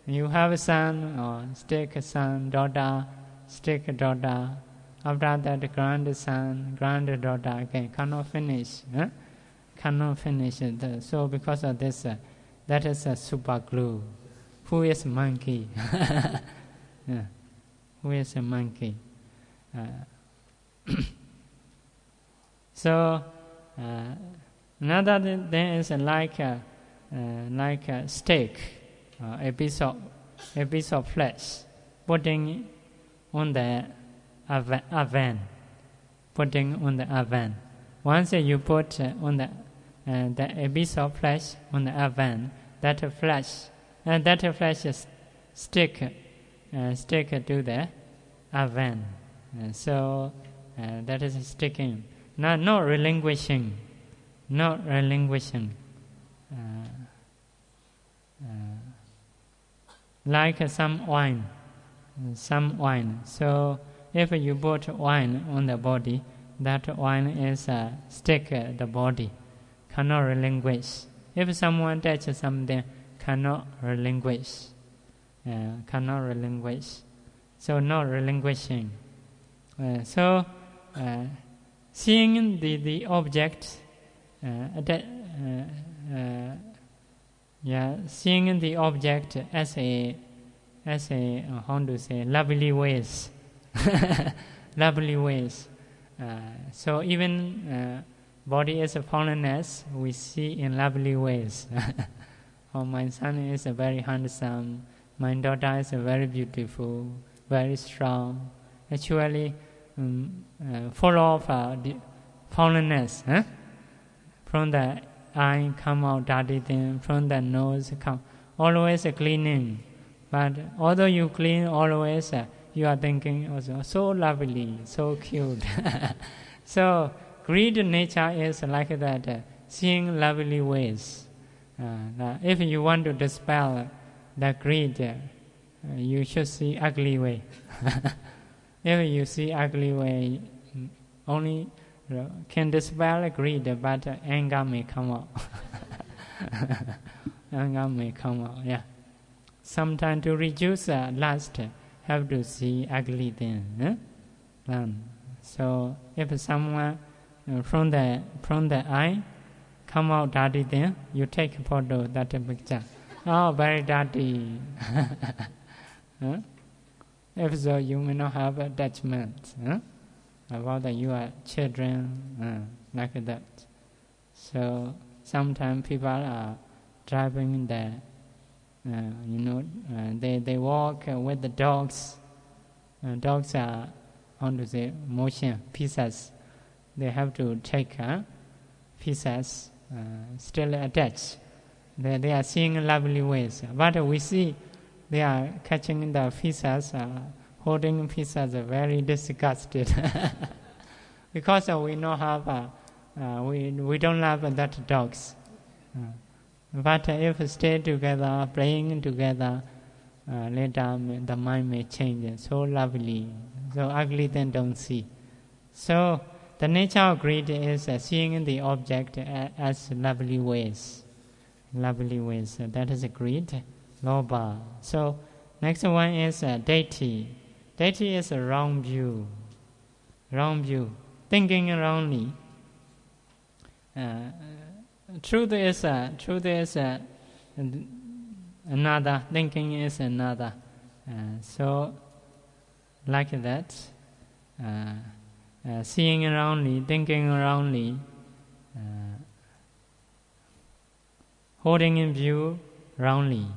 You have a son, or stick a son, daughter, stick a daughter. After that, grandson, granddaughter, again, cannot finish. Cannot finish it. So because of this, that is a super glue. Who is monkey? Yeah. Who is a monkey? So another thing is like a steak, a piece of flesh, putting on the oven. Putting on the oven. Once you put on a piece of flesh on the oven, that flesh stick to the oven. So that is sticking, not relinquishing, like some wine. So if you put wine on the body, that wine is stick the body, cannot relinquish. If someone touches something, cannot relinquish. So not relinquishing. Seeing the object, seeing the object as a how to say, lovely ways. Lovely ways. So even body is a fallenness, we see in lovely ways. Oh, my son is very handsome. My daughter is very beautiful, very strong. Actually, full of the fallenness. From the eye come out dirty thing, from the nose come always cleaning. But although you clean always, you are thinking also so lovely, so cute. So greed nature is like that, seeing lovely ways. If you want to dispel the greed, you should see ugly way. If you see ugly way, only can dispel greed, but anger may come out. Anger may come out, yeah. Sometimes to reduce lust, have to see ugly things. So if someone from the eye come out dirty thing, you take a photo of that picture. Oh, very dirty. If so, you may not have attachment about your children, like that. So sometimes people are driving the, they walk with the dogs. Dogs are, how to say, motion pieces. They have to take pieces still attached. They are seeing lovely ways, but we see they are catching the pieces, holding pieces, very disgusted. Because we don't have we don't love that dogs. But if stay together, playing together, later the mind may change. So lovely, so ugly then don't see. So the nature of greed is seeing the object as lovely ways. Lovely ways. That is greed, lobha. So next one is deity. Deity is a wrong view. Wrong view. Thinking wrongly. Truth is another. Thinking is another. So like that. Seeing wrongly, thinking wrongly, holding in view wrongly.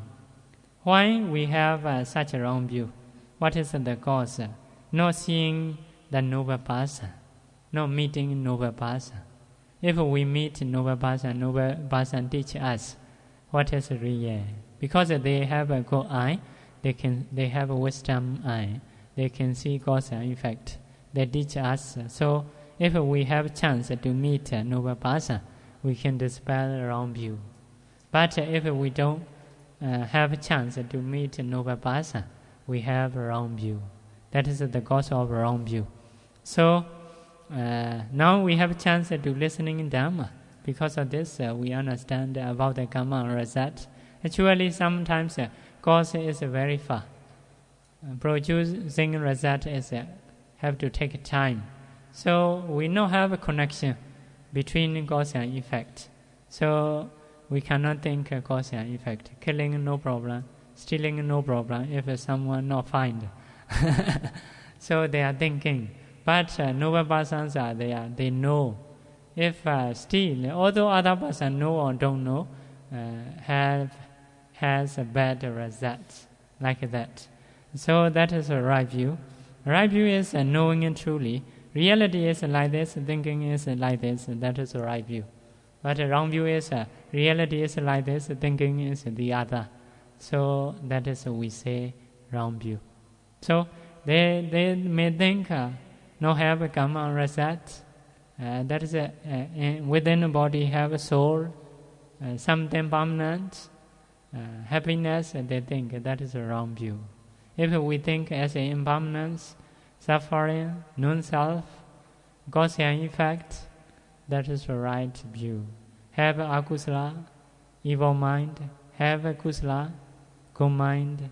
Why we have such a wrong view? What is the cause? Not seeing the noble person, not meeting noble person. If we meet noble person teach us what is real. Because they have a good eye, they have a wisdom eye. They can see cause and effect. They teach us. So if we have chance to meet a noble person, we can dispel the wrong view. But if we don't have a chance to meet a noble person, we have a wrong view. That is the cause of wrong view. So now we have a chance to listening in Dhamma. Because of this, we understand about the karma and result. Actually, sometimes cause is very far. Producing result is have to take time. So we don't have a connection between cause and effect. So we cannot think cause and effect. Killing no problem, stealing no problem if someone not find. So they are thinking. But noble persons are there, they know. If steal, although other person know or don't know, has a bad result like that. So that is a right view. Right view is knowing it truly. Reality is like this, thinking is like this, that is a right view. But a wrong view is reality is like this, thinking is the other. So that is we say wrong view. So they may think not have a karma result. That is within the body have a soul, something permanent, happiness. They think that is a wrong view. If we think as an impermanence, suffering, non-self, cause and effect, that is the right view. Have akusala, evil mind, have a kusala, good mind.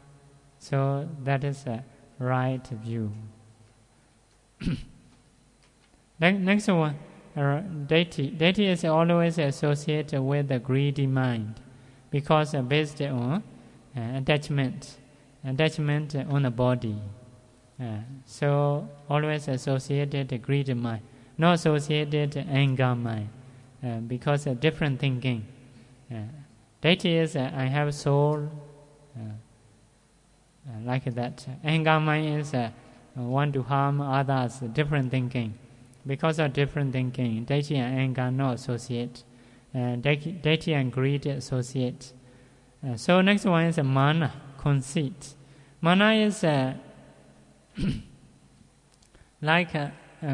So that is a right view. Next one, deity. Deity is always associated with the greedy mind because based on attachment on the body. So always associated greed mind, not associated anger mind, because of different thinking. Deity is I have soul, like that. Anger mind is want to harm others, different thinking. Because of different thinking, deity and anger not associate. Deity and greed associate. So next one is mana, conceit. Mana is like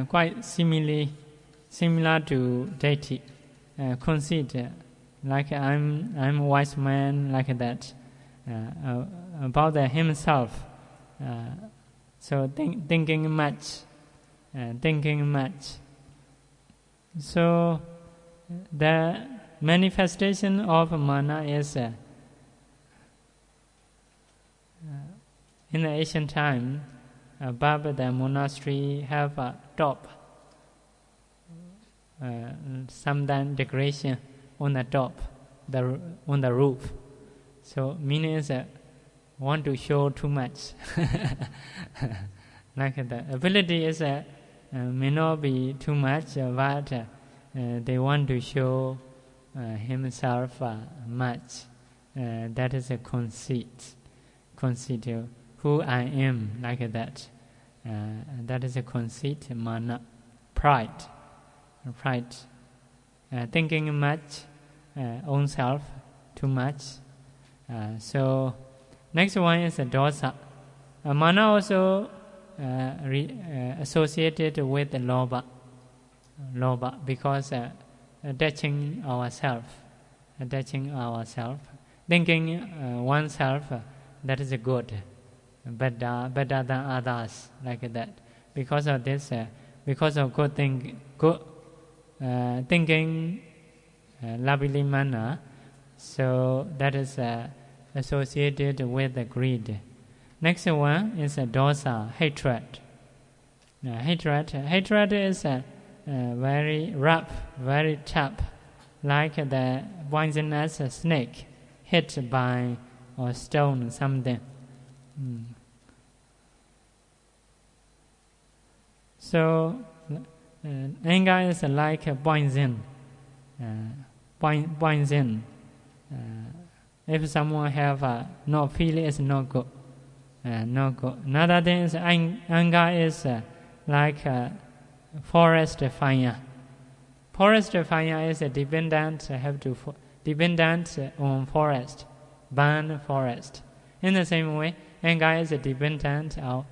quite similar to deity. Conceit, like I'm a wise man, like that. About himself. So thinking much. So the manifestation of mana is in the ancient time, above the monastery have a top, sometimes decoration on the top, on the roof. So meaning is want to show too much. Like the ability is may not be too much, but they want to show himself much. That is a conceit. Conceit, who I am, like that. That is a conceit, mana. Pride. Thinking much, own self, too much. So next one is dosa. Mana also associated with the lobha. lobha, because attaching ourselves, thinking oneself that is good, better than others, like that. Because of this, because of good thinking, lovely manner, so that is associated with the greed. Next one is dosa, hatred. Hatred is very rough, very sharp, like the poisonous snake hit by a stone, something. So anger is like poison. If someone have no feeling, it's not good. Another thing is anger is like forest fire. Forest fire is dependent on forest, burn forest. In the same way, anger is dependent on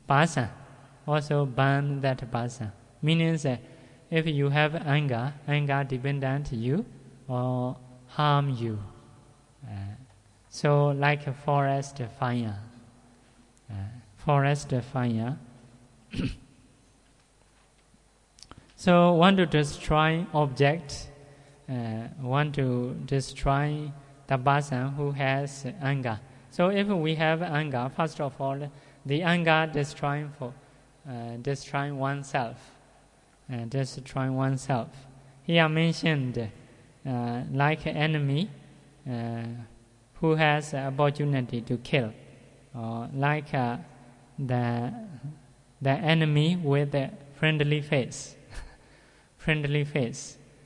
person, also burn that person. Meaning if you have anger dependent you or harm you. So like a forest fire. So want to destroy object, want to destroy the person who has anger. So if we have anger, first of all, the anger destroying oneself. Here mentioned like an enemy who has opportunity to kill, or like the enemy with a friendly face.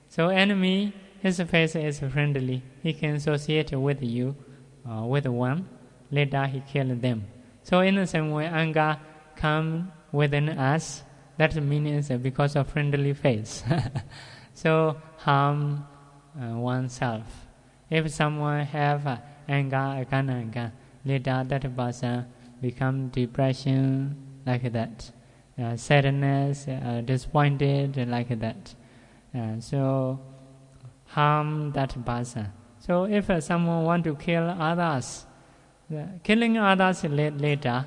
So enemy, his face is friendly. He can associate with you, with one. Later he kill them. So in the same way, anger come within us. That means because of friendly face. So harm oneself. If someone have anger, later that person become depression, like that. Sadness, disappointed, like that. So harm that person. So if someone want to kill others, killing others later,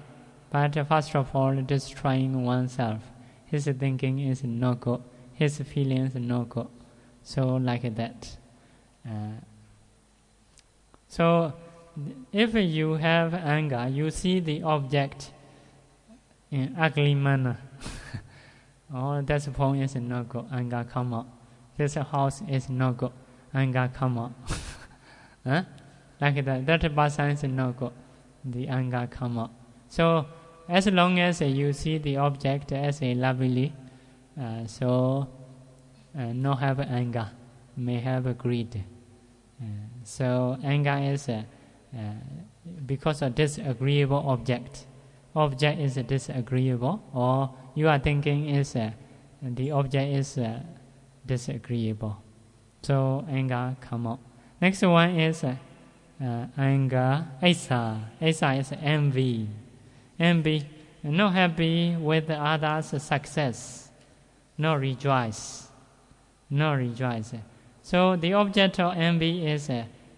but first of all destroying oneself. His thinking is no good. His feelings no good. So like that. So if you have anger, you see the object in ugly manner. Oh, that phone is no good. Anger come out. This house is no good. Anger come out. Like that. That person is no good. The anger come out. So as long as you see the object as a lovely, so no have anger, may have a greed. So anger is because of disagreeable object. Object is disagreeable, or you are thinking is the object is disagreeable. So anger come out. Next one is anger, asa. Asa is envy. Envy, not happy with others' success, not rejoice. So the object of envy is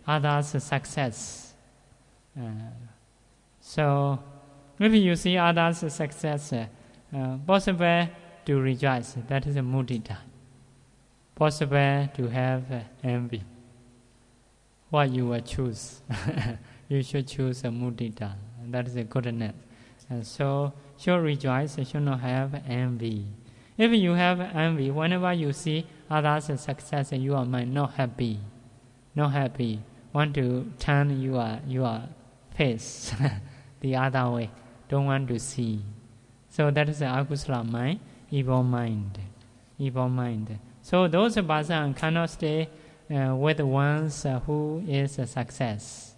others' success. So if you see others' success, possible to rejoice, that is a mudita. Possible to have envy. What you will choose? You should choose a mudita. That is a goodness. So should rejoice, should not have envy. If you have envy, whenever you see others' success, you are not happy. Want to turn your face the other way. Don't want to see. So that is the akusala mind, evil mind. So those persons cannot stay with ones who is a success.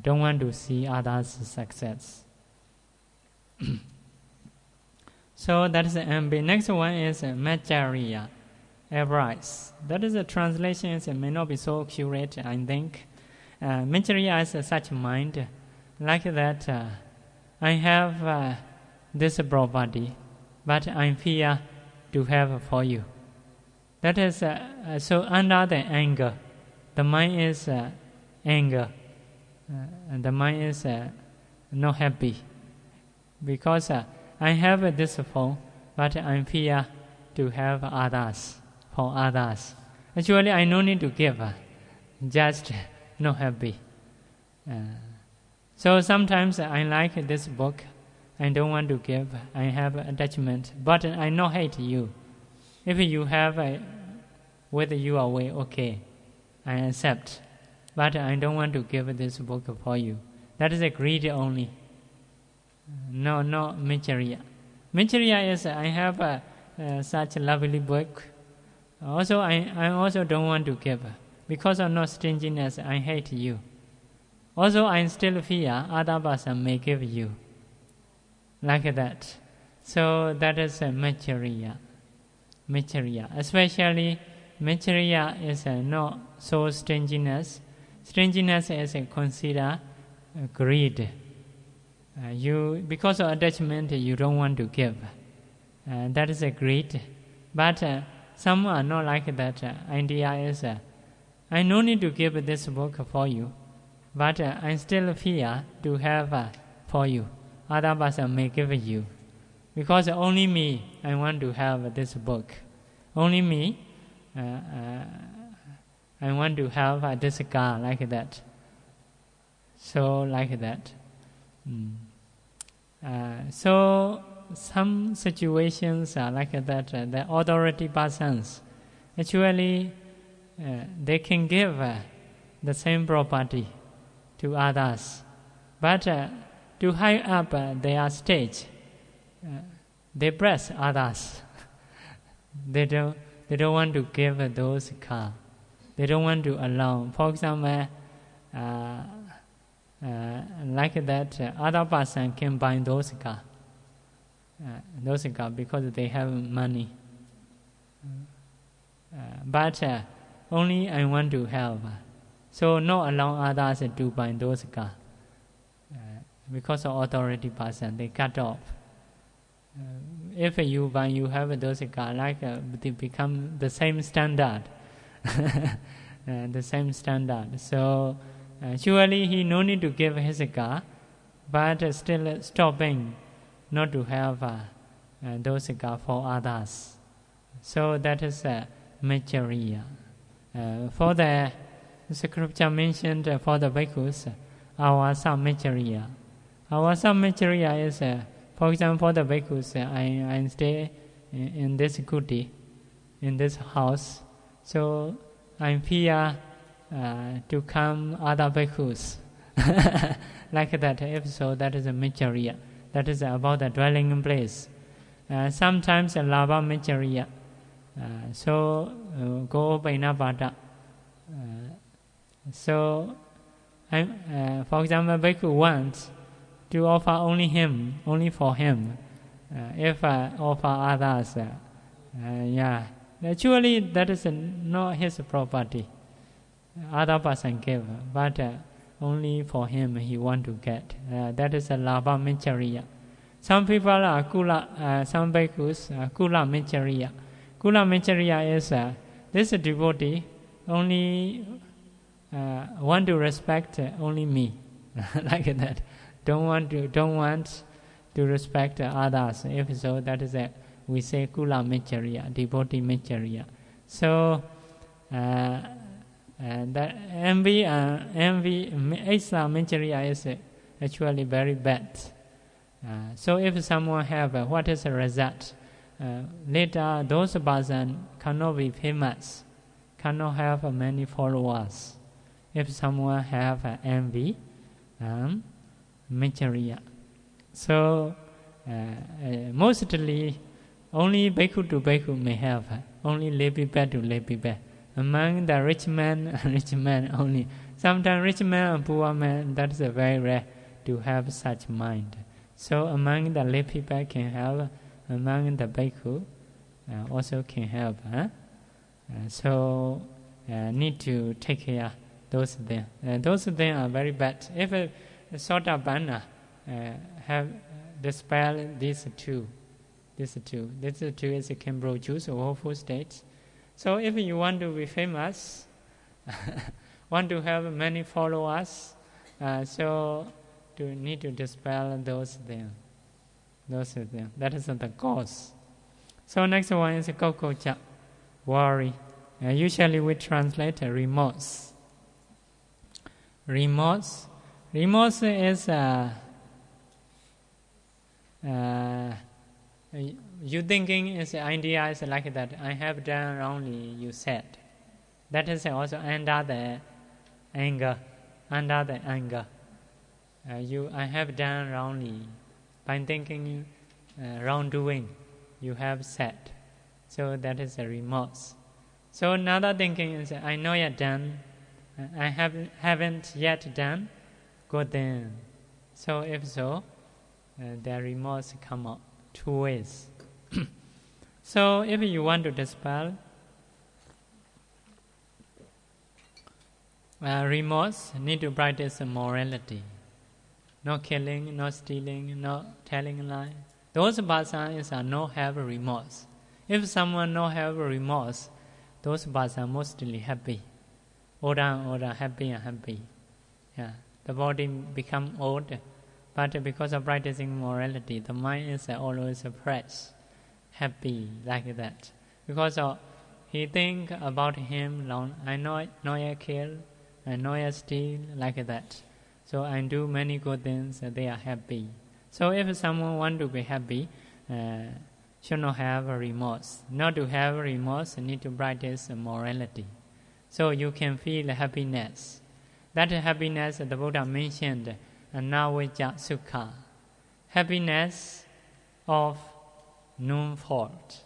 Don't want to see others' success. So that is the envy. Next one is Macharia, avarice. That is a translation. It may not be so accurate, I think. Macharia is such mind, like that. I have this property, but I fear to have for you. That is so under the anger. The mind is anger. And the mind is not happy. Because I have this phone, but I fear to have others, for others. Actually, I no need to give, just not happy. So sometimes I like this book, I don't want to give, I have attachment, but I not hate you. If you have with your way, okay, I accept. But I don't want to give this book for you. That is a greed only. No, Machariya. Machariya is I have such a lovely book. Also, I also don't want to give. Because of no stinginess, I hate you. Also, I still fear other person may give you. Like that. So that is Machariya. Machariya. Especially, Machariya is not so stinginess. Stinginess is considered greed. You because of attachment, you don't want to give. That is a greed. But some are not like that. Idea is, I no need to give this book for you, but I still fear to have for you. Other person may give you. Because only me, I want to have this book. Only me, I want to have this car like that. So like that. So some situations are like that. The authority persons, actually, they can give the same property to others, but to high up their stage, they press others. They don't want to give those cars. They don't want to allow. For example, like that, other person can buy those cars. Because they have money. But only I want to have. So not allow others to buy those cars. Because of authority person, they cut off. If you buy, you have those cars, like they become the same standard. The same standard. So surely he no need to give his car, but still stopping not to have those cars for others. So that is Machariya. For the scripture mentioned for the bhikkhus, Avasa Machariya. Avasa Machariya is, for example, for the bhikkhus, I stay in this kuti, in this house. So I fear to come other bhikkhus. Like that. If so, that is a Machariya. That is about the dwelling place. Sometimes a Lava Machariya. So go Painapata. So for example, bhikkhu wants to offer only for him. If offer others, actually that is not his property. Other person give, but only for him he want to get. That is a Lava Machariya. Some people are Kula, some bhikkhus are Kula Machariya. Kula Machariya is this devotee only want to respect only me, like that. Don't want to respect others. If so, that is we say Kula Machariya, devotee Machariya. So that envy, Asa Machariya is actually very bad. So if someone have, what is the result? Later, those person cannot be famous, cannot have many followers. If someone have envy, Machariya. So mostly, only bhikkhu to bhikkhu may have, only lay people to lay people. Among the rich men only. Sometimes rich man and poor man, that is very rare to have such mind. So among the lay people can have, among the bhikkhu also can have. So need to take care those things. Those things are very bad. If a Sotapanna have dispel these two, This two is a Kimbro juice or awful state. So if you want to be famous, want to have many followers, so you need to dispel those things. That is the cause. So next one is kokocha, worry. Usually we translate remorse. Remorse is you thinking is idea is like that. I have done wrongly. You said that is also under the anger. I have done wrongly by thinking wrongdoing. You have said, so that is a remorse. So another thinking is I know yet done. I haven't yet done good thing. So if so, the remorse come out 2 ways. So if you want to dispel remorse, need to practice morality. No killing, no stealing, no telling lie. Those persons are no have remorse. If someone no have remorse, those persons are mostly happy. Older, happy and happy. Yeah, the body become old, but because of practicing morality, the mind is always fresh, happy like that. Because he think about him long. I know I kill, I know I steal like that. So I do many good things. They are happy. So if someone want to be happy, should not have a remorse. Not to have remorse, need to practice morality. So you can feel happiness. That happiness the Buddha mentioned, anavijja sukha. Happiness of known fault.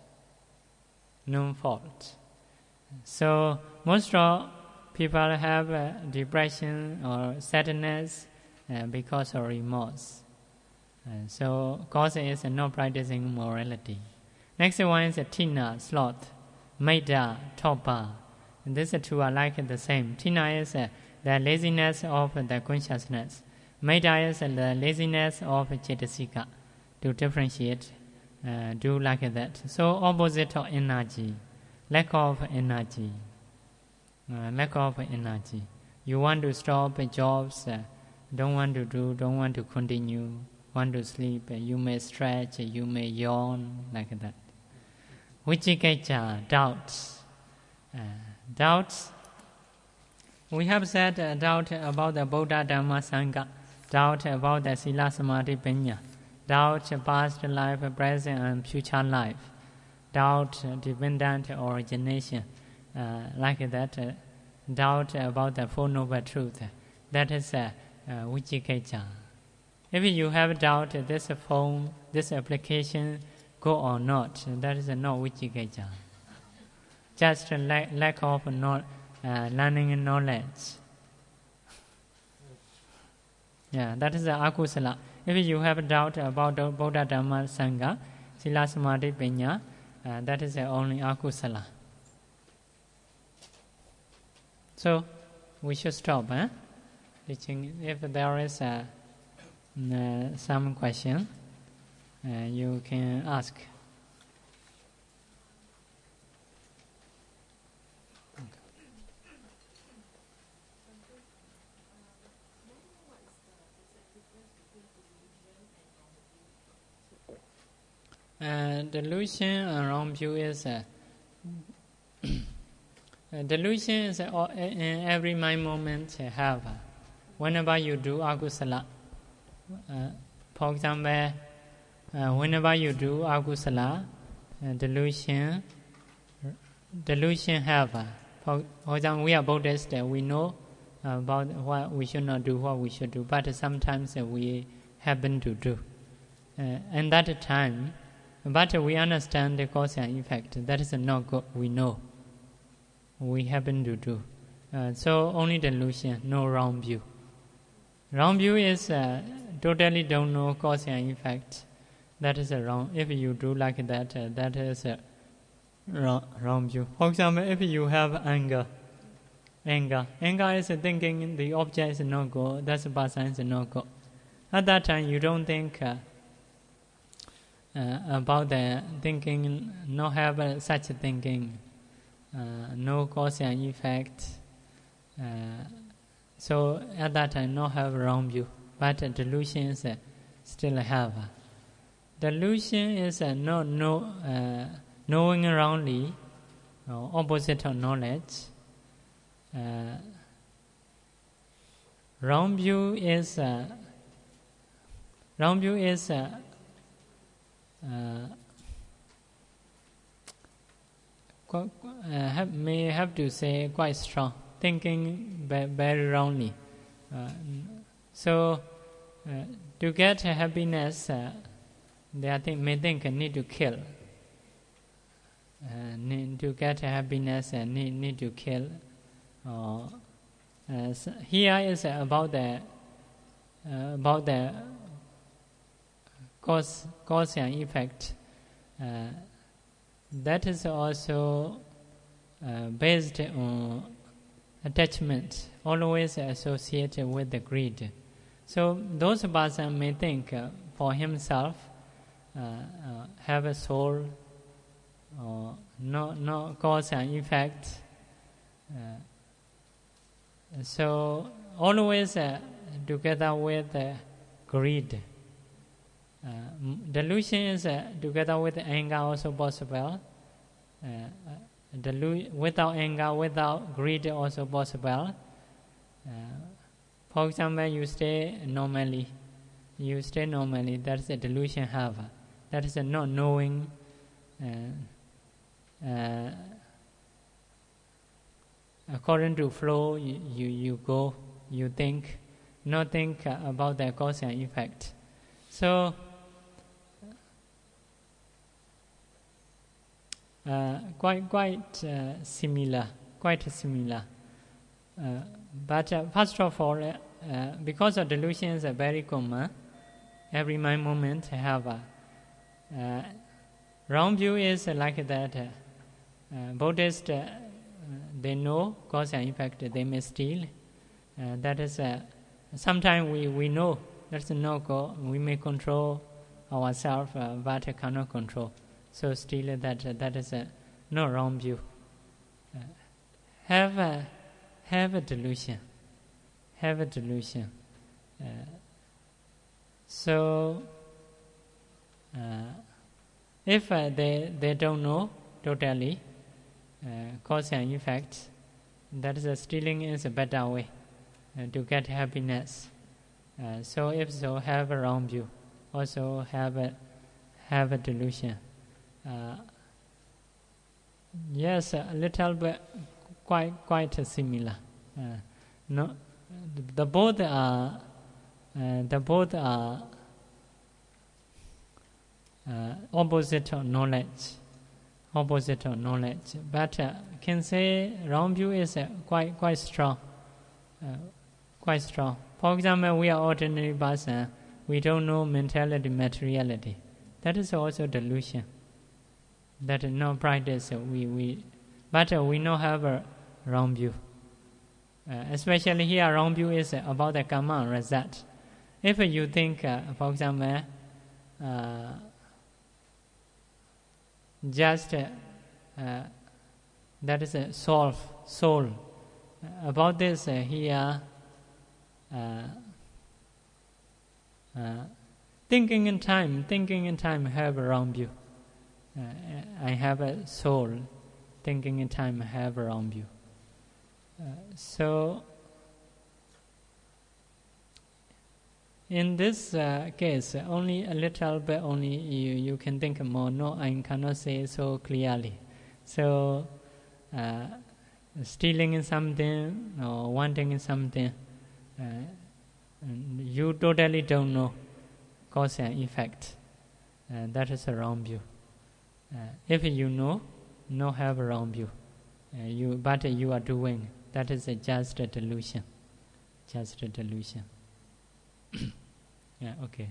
So most of people have depression or sadness because of remorse. So cause is not practicing morality. Next one is tina, sloth, maida, topa. And these two are like the same. Tina is the laziness of the consciousness. Maida is the laziness of cetasika. To differentiate, do like that. So opposite of energy, lack of energy. You want to stop jobs, don't want to do, don't want to continue, want to sleep, you may stretch, you may yawn, like that. Vicikicca, doubts. Doubts. We have said doubt about the Buddha Dhamma Sangha, doubt about the Sila Samadhi Panya, doubt past life, present and future life, doubt dependent origination, like that. Doubt about the Four Noble Truth. That is vicikicca. If you have doubt, this phone, this application, go or not, that is not vicikicca. Just lack of learning knowledge. Yeah, that is akusala. If you have doubt about the Buddha Dhamma Sangha, Sila Samadhi Panya, that is only akusala. So we should stop. Teaching. If there is some question, you can ask. Delusion and wrong view is delusion is in every mind moment have. Whenever you do akusala, for example, whenever you do akusala, delusion have. For example, we are Buddhists, we know about what we should not do, what we should do, but sometimes we happen to do. And that time, but we understand the cause and effect. That is not good, we know. We happen to do. So only delusion, no wrong view. Wrong view is totally don't know cause and effect. That is wrong. If you do like that, that is wrong view. For example, if you have anger is thinking the object is not good, that's person is not good. At that time, you don't think about the thinking, no have such a thinking, no cause and effect. So at that time, no have wrong view, but delusions still have. Delusion is knowing wrongly, opposite of knowledge. Wrong view is may have to say quite strong, thinking very wrongly. So to get happiness, they may think need to kill. To get happiness, need to kill. Here is about the cause and effect. That is also based on attachment, always associated with the greed. So those person may think for himself have a soul, or no cause and effect. So always together with greed. Delusion is together with anger also possible. Without anger, without greed also possible. For example, you stay normally. That's a delusion have. That is a not knowing. According to flow, you go, you think, not think about the cause and effect. So quite similar. But first of all, because of delusions are very common, every mind moment have wrong view is like that. Buddhists, they know cause and effect. They may steal. That is sometimes we know that's no go. We may control ourselves, but cannot control. So still that is no wrong view. Have a delusion. So if they don't know totally cause and effect, that is stealing is a better way to get happiness. So if so, have a wrong view. Also have a delusion. Yes, a little bit, quite similar. No, the both are opposite of knowledge. But can say wrong view is quite strong. For example, we are ordinary person. We don't know mentality, materiality. That is also delusion. That is no practice. But we know have a wrong view. Especially here, wrong view is about the karma result. If you think, for example, just that is a soul. About this here, thinking in time have a wrong view. I have a soul. Thinking in time have a wrong view. So in this case, only a little bit. Only you can think more. No, I cannot say so clearly. So stealing in something or wanting in something, you totally don't know cause and effect. That is a wrong view. If you know have a wrong view. But you are doing. That is just a delusion. Yeah, okay.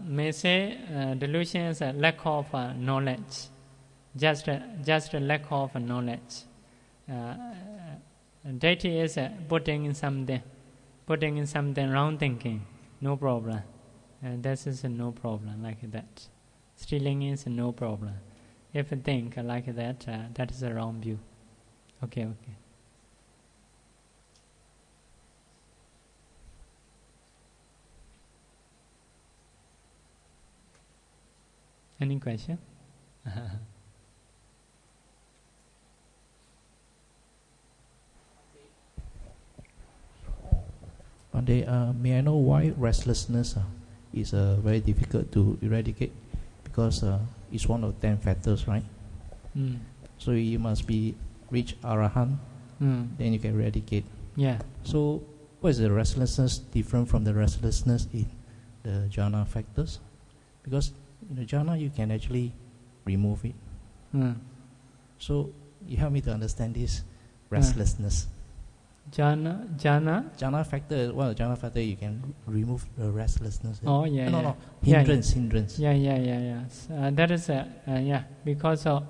May say delusion is a lack of knowledge. Just a lack of knowledge. Deity is putting in something wrong thinking. No problem. This is no problem like that. Stealing is no problem. If you think like that, that is a wrong view. Okay. Any question? May I know why restlessness is very difficult to eradicate? Because it's one of 10 factors, right? So you must be reach Arahant, then you can eradicate. Yeah. So what is the restlessness different from the restlessness in the jhana factors? Because in the jhana you can actually remove it. So you help me to understand this restlessness. Jhana factor. Well, jhana factor you can remove the restlessness. Oh yeah. No. Hindrance. Yeah. That is because of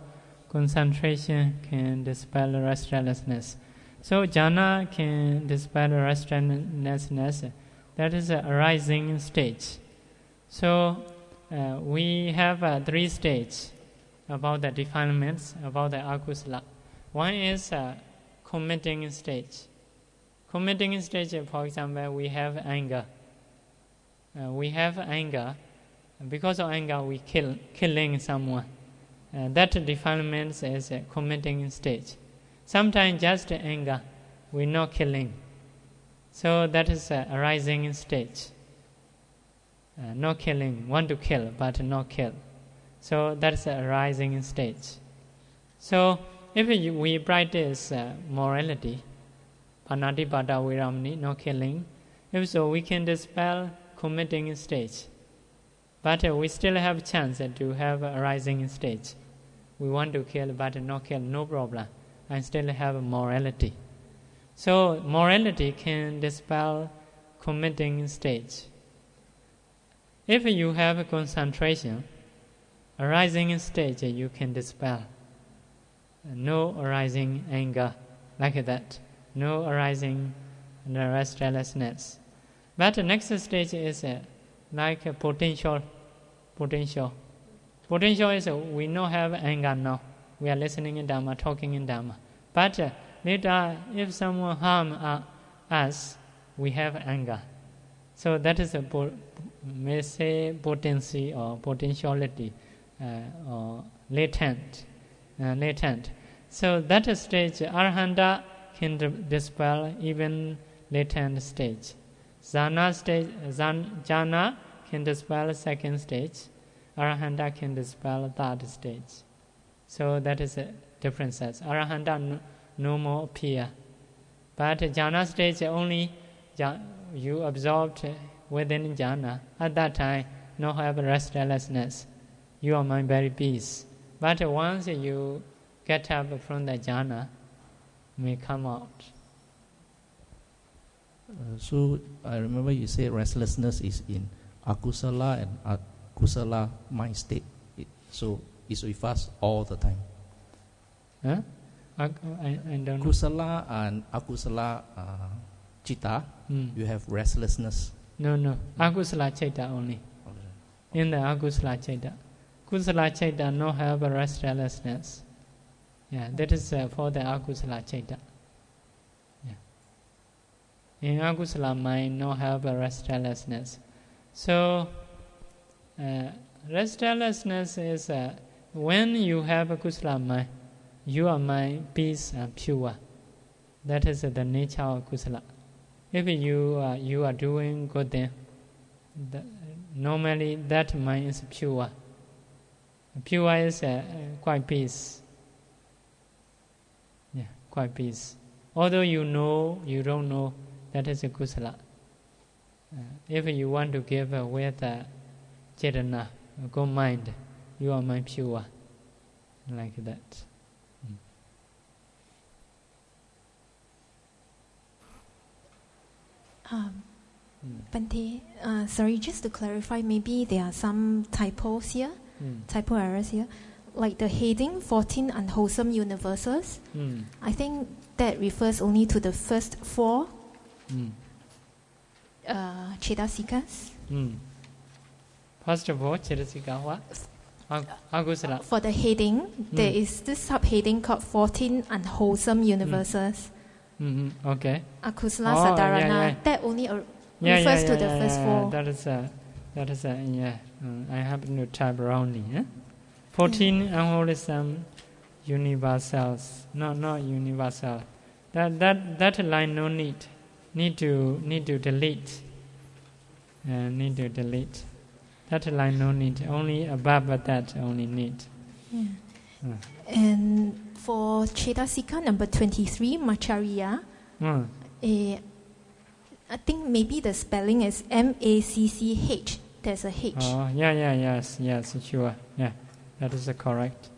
concentration can dispel restlessness. So jhana can dispel restlessness. That is a arising stage. So we have 3 stages about the defilements about the akusala. One is committing stage. Committing stage, for example, we have anger. Because of anger, we killing someone. That defilement is a committing stage. Sometimes just anger, we're not killing. So that is a arising stage. Not killing, want to kill, but not kill. So that is a arising stage. So if we practice morality, Panatipata Viramani, no killing, if so, we can dispel committing stage. But we still have chance to have a rising stage. We want to kill, but not kill, no problem. I still have morality. So morality can dispel committing stage. If you have a concentration, arising stage you can dispel. No arising anger like that. No arising restlessness. But the next stage is like a potential. Potential is we don't have anger now. We are listening in Dhamma, talking in Dhamma. But later, if someone harm us, we have anger. So that is a may say potency or potentiality or latent. So that stage, Arahanta can dispel even latent stage. Jhana can dispel second stage. Arahanta can dispel third stage. So that is a difference. Arahanta no more appear. But jhana stage only you absorbed within jhana. At that time, no have restlessness. Your mind very peace. But once you get up from the jhana, may come out. So I remember you said restlessness is in akusala and akusala mind state. So it's with us all the time. Huh? I don't know. Kusala and akusala chitta, you have restlessness. No. Akusala chitta only. In the akusala chitta. Kusala chitta no have a restlessness. Yeah, that is for the akusala chitta. Yeah. In akusala mind no have a restlessness. So restlessness is when you have a kusala mind, your mind peace and pure. That is the nature of kusala. If you are doing good thing, normally that mind is pure. Pure is quite peace. Yeah, quite peace. Although you don't know, that is a kusala. If you want to give with chetana, good mind, your mind pure, like that. Bhante, sorry, just to clarify, maybe there are some typos here, typo errors here. Like the heading 14 unwholesome universes, I think that refers only to the first 4 Cetasikas. First of all, Chetasika, what? Akusala. For the heading, there is this subheading called 14 Unwholesome Universes. Okay. Akusala Sadarana. That only refers to the first four. That is I happen to type wrongly. 14 unwholesome universals. Not universal. That line no need. Need to delete. Need to delete. That line no need. Only above that only need. And for Chetasika number 23, Macharya, I think maybe the spelling is MACCH. There's a H. Oh, yes, sure. Yeah, that is correct.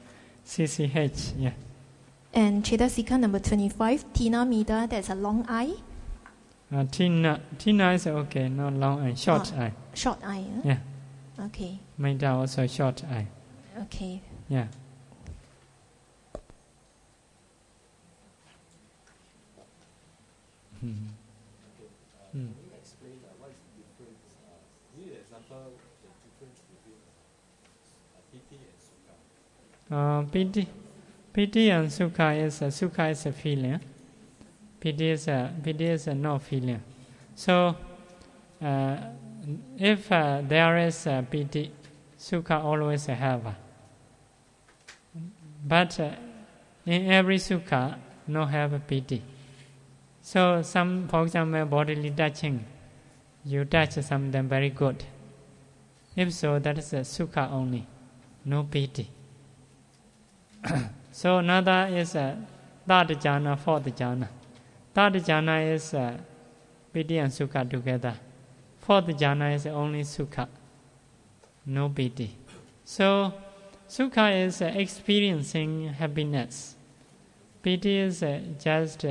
CCH, yeah. And Chetasika number 25, Tina Mida, there's a long I. Tina is okay, not long I, short I. Short I, yeah. Okay. Mida also short I. Okay. Yeah. Explain what is the difference? Give an example of the difference between piti and sukha. Piti and sukha is a feeling. Piti is a no feeling. So if there is a piti, sukha always have. But in every sukha, no have a piti. So some, for example, bodily touching, you touch something very good. If so, that is a sukha only, no piti. So another is third jhana, fourth jhana. Third jhana is piti and sukha together. Fourth jhana is only sukha, no piti. So sukha is experiencing happiness. Piti is just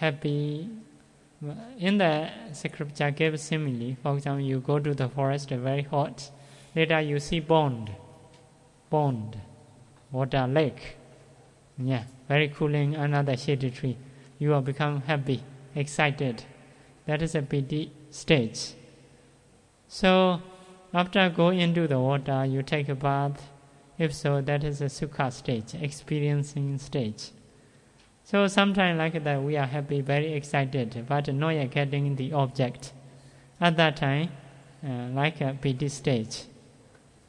happy. In the scripture gave simile. For example, you go to the forest, very hot. Later you see pond, water, lake. Yeah, very cooling, another shady tree. You will become happy, excited. That is a piti stage. So after go into the water, you take a bath. If so, that is a sukha stage, experiencing stage. So sometimes like that we are happy, very excited, but not yet getting the object. At that time, like a piti stage.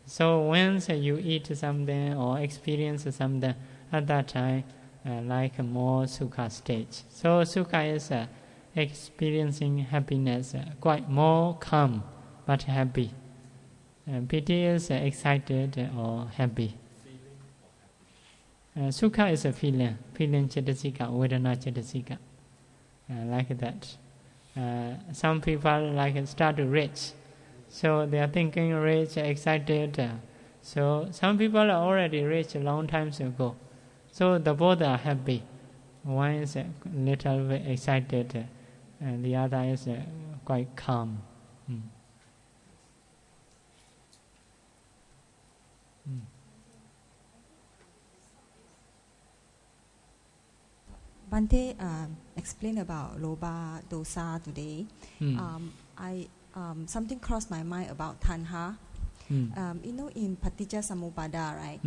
So once you eat something or experience something, at that time, like a more sukha stage. So sukha is experiencing happiness, quite more calm, but happy. Piti is excited or happy. Sukha is a feeling Chetasika, Vedana Chetasika, like that. Some people like start to rich, so they are thinking rich, excited. So some people are already rich a long time ago, so the both are happy. One is a little bit excited, and the other is quite calm. Bhante explained about Lobha Dosa today. Something crossed my mind about Tanha. In Paticca Samuppada, right?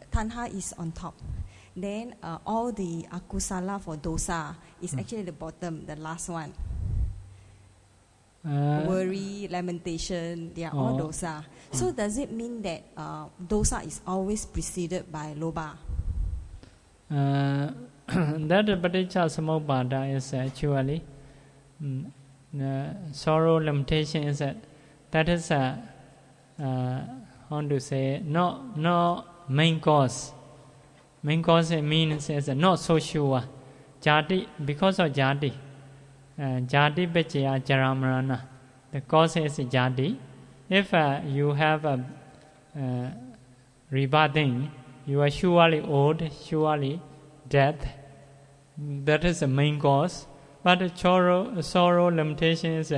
Tanha is on top. Then all the akusala for dosa is actually the bottom, the last one. Worry, lamentation, they are all dosa. So does it mean that dosa is always preceded by Lobha? That Paticca Samuppada is actually sorrow, lamentation is that is how to say, no main cause. Main cause means is not so sure. Jati, because of jati. Jati Pachaya Jaramarana. The cause is jati. If you have a rebirthing, you are surely old, surely death. That is the main cause. But sorrow, limitation is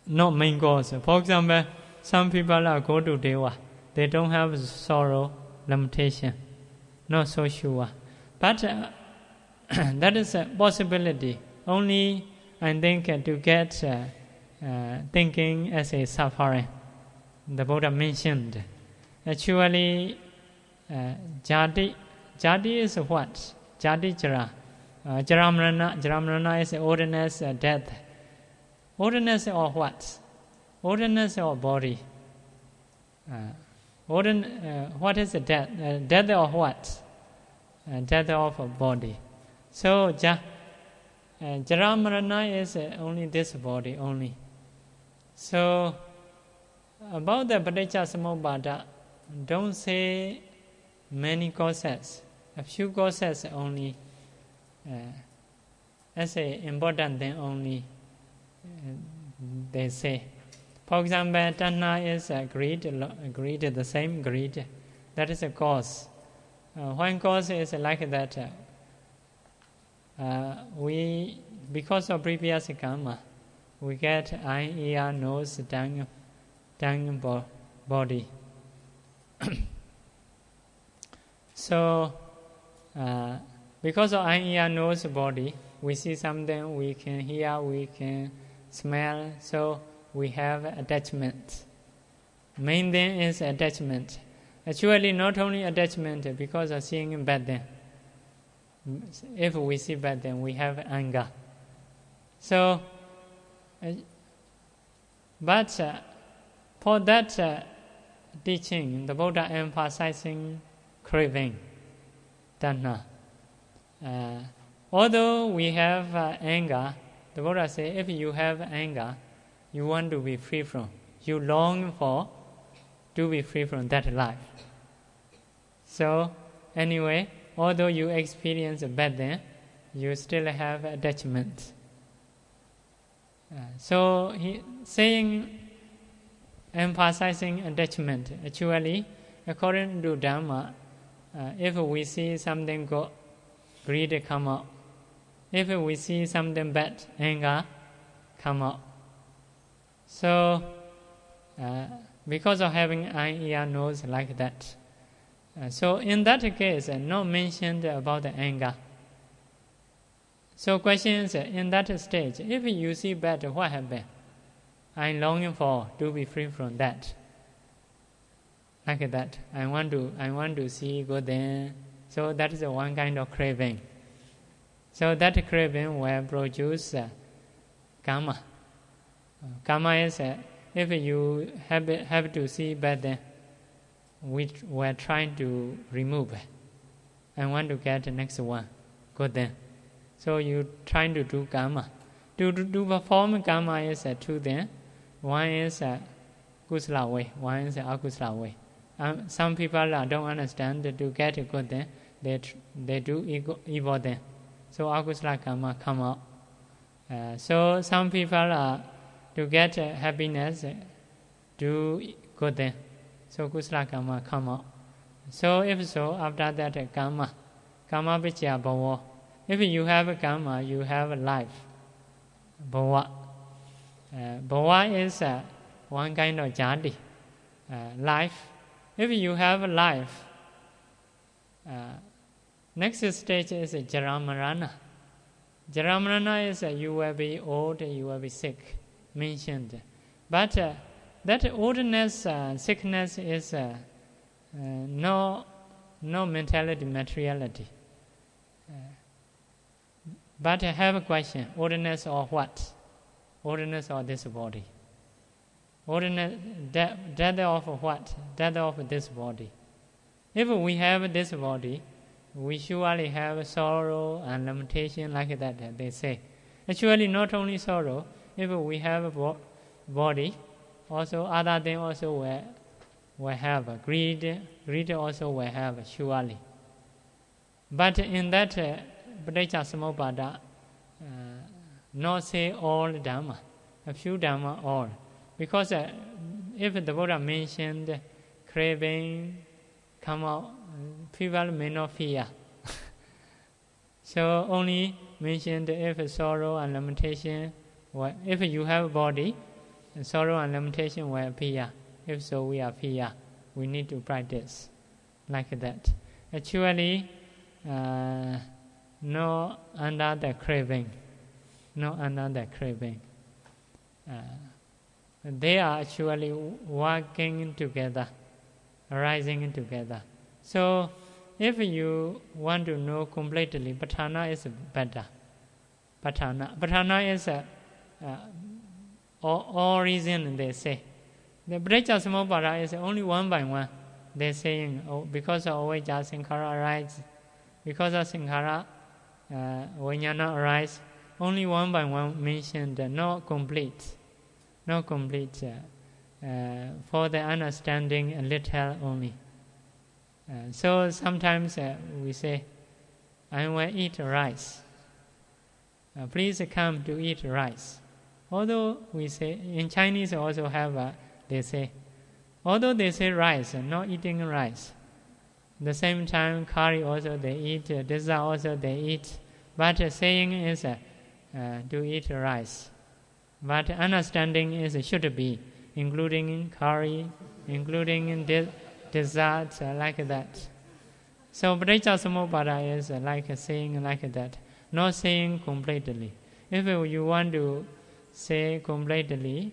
not main cause. For example, some people go to Deva. They don't have sorrow, limitation. Not so sure. But that is a possibility. Only, I think, to get thinking as a suffering. The Buddha mentioned. Actually, jati is what? Jati jara. Jara is ordinance, death. Ordinance or what? Ordinance or body. What is the death? Death of what? Death of a body. So jara marana is only this body only. So about the paticca samuppada, don't say many causes. A few causes only. As an important thing only. They say. For example, tanha is greed, the same greed. That is a cause. One cause is like that. Because of previous karma, we get eye, ear, nose, tongue, body. So, because of eye, ear, nose, body, we see something, we can hear, we can smell, so we have attachment. Main thing is attachment. Actually, not only attachment because of seeing bad thing. If we see bad thing, we have anger. So, but for that teaching, the Buddha emphasizing craving, tanha. Although we have anger, the Buddha says, if you have anger, you want to be free from, you long for to be free from that life. So, anyway, although you experience a bad thing, you still have attachment. So, he saying, emphasizing attachment. Actually, according to Dhamma, if we see something good, greed come out. If we see something bad, anger come out. So, because of having eye, ear, nose like that. So in that case, not mentioned about the anger. So question is, in that stage, if you see bad, what happened? I'm longing for to be free from that. Like that. I want to see good thing. So that is one kind of craving. So that craving will produce karma. Karma is if you have to see bad thing, which we're trying to remove. I want to get the next one, good thing. So you trying to do karma. To perform karma is two things. One is kusala way, one is akusala way. Some people don't understand that to get a good thing, they do evil thing. So akusala karma come out. So some people to get happiness, do good thing. So kusala karma come out. So if so, after that karma vichya bhava. If you have karma, you have life. Bhava. Bhava is one kind of jati, life. If you have life, next stage is jara marana. Jara marana is you will be old, you will be sick, mentioned. But that oldness, sickness is no mentality, materiality. But I have a question, oldness or what? Oldness of this body. Oldness, death of what? Death of this body. If we have this body, we surely have sorrow and lamentation like that, they say. Actually, not only sorrow, if we have a body, also other things also will have. Greed also will have, surely. But in that paticca samuppada, not say all Dhamma, a few Dhamma all. Because if the Buddha mentioned craving come out, people may not fear. So only mentioned if sorrow and lamentation, if you have a body, sorrow and lamentation will appear. If so, we are fear. We need to practice like that. Actually, no under the craving. No under the craving. they are actually working together, arising together. So if you want to know completely, Patthana is better. Patthana is all reason, they say. The Paticca Samuppada is only one by one. They're saying, because of avijja sankhara arises, because of sankhara vijnana arises, only one by one mentioned, not complete. Not complete. For the understanding a little only. So sometimes we say, I want to eat rice. Please come to eat rice. Although we say, in Chinese also have, they say, although they say rice, not eating rice. At the same time, curry also they eat, dessert also they eat. But saying is to eat rice. But understanding is should be, including curry, including dessert, like that. So Paticca Samuppada is like saying like that, not saying completely. If you want to say completely,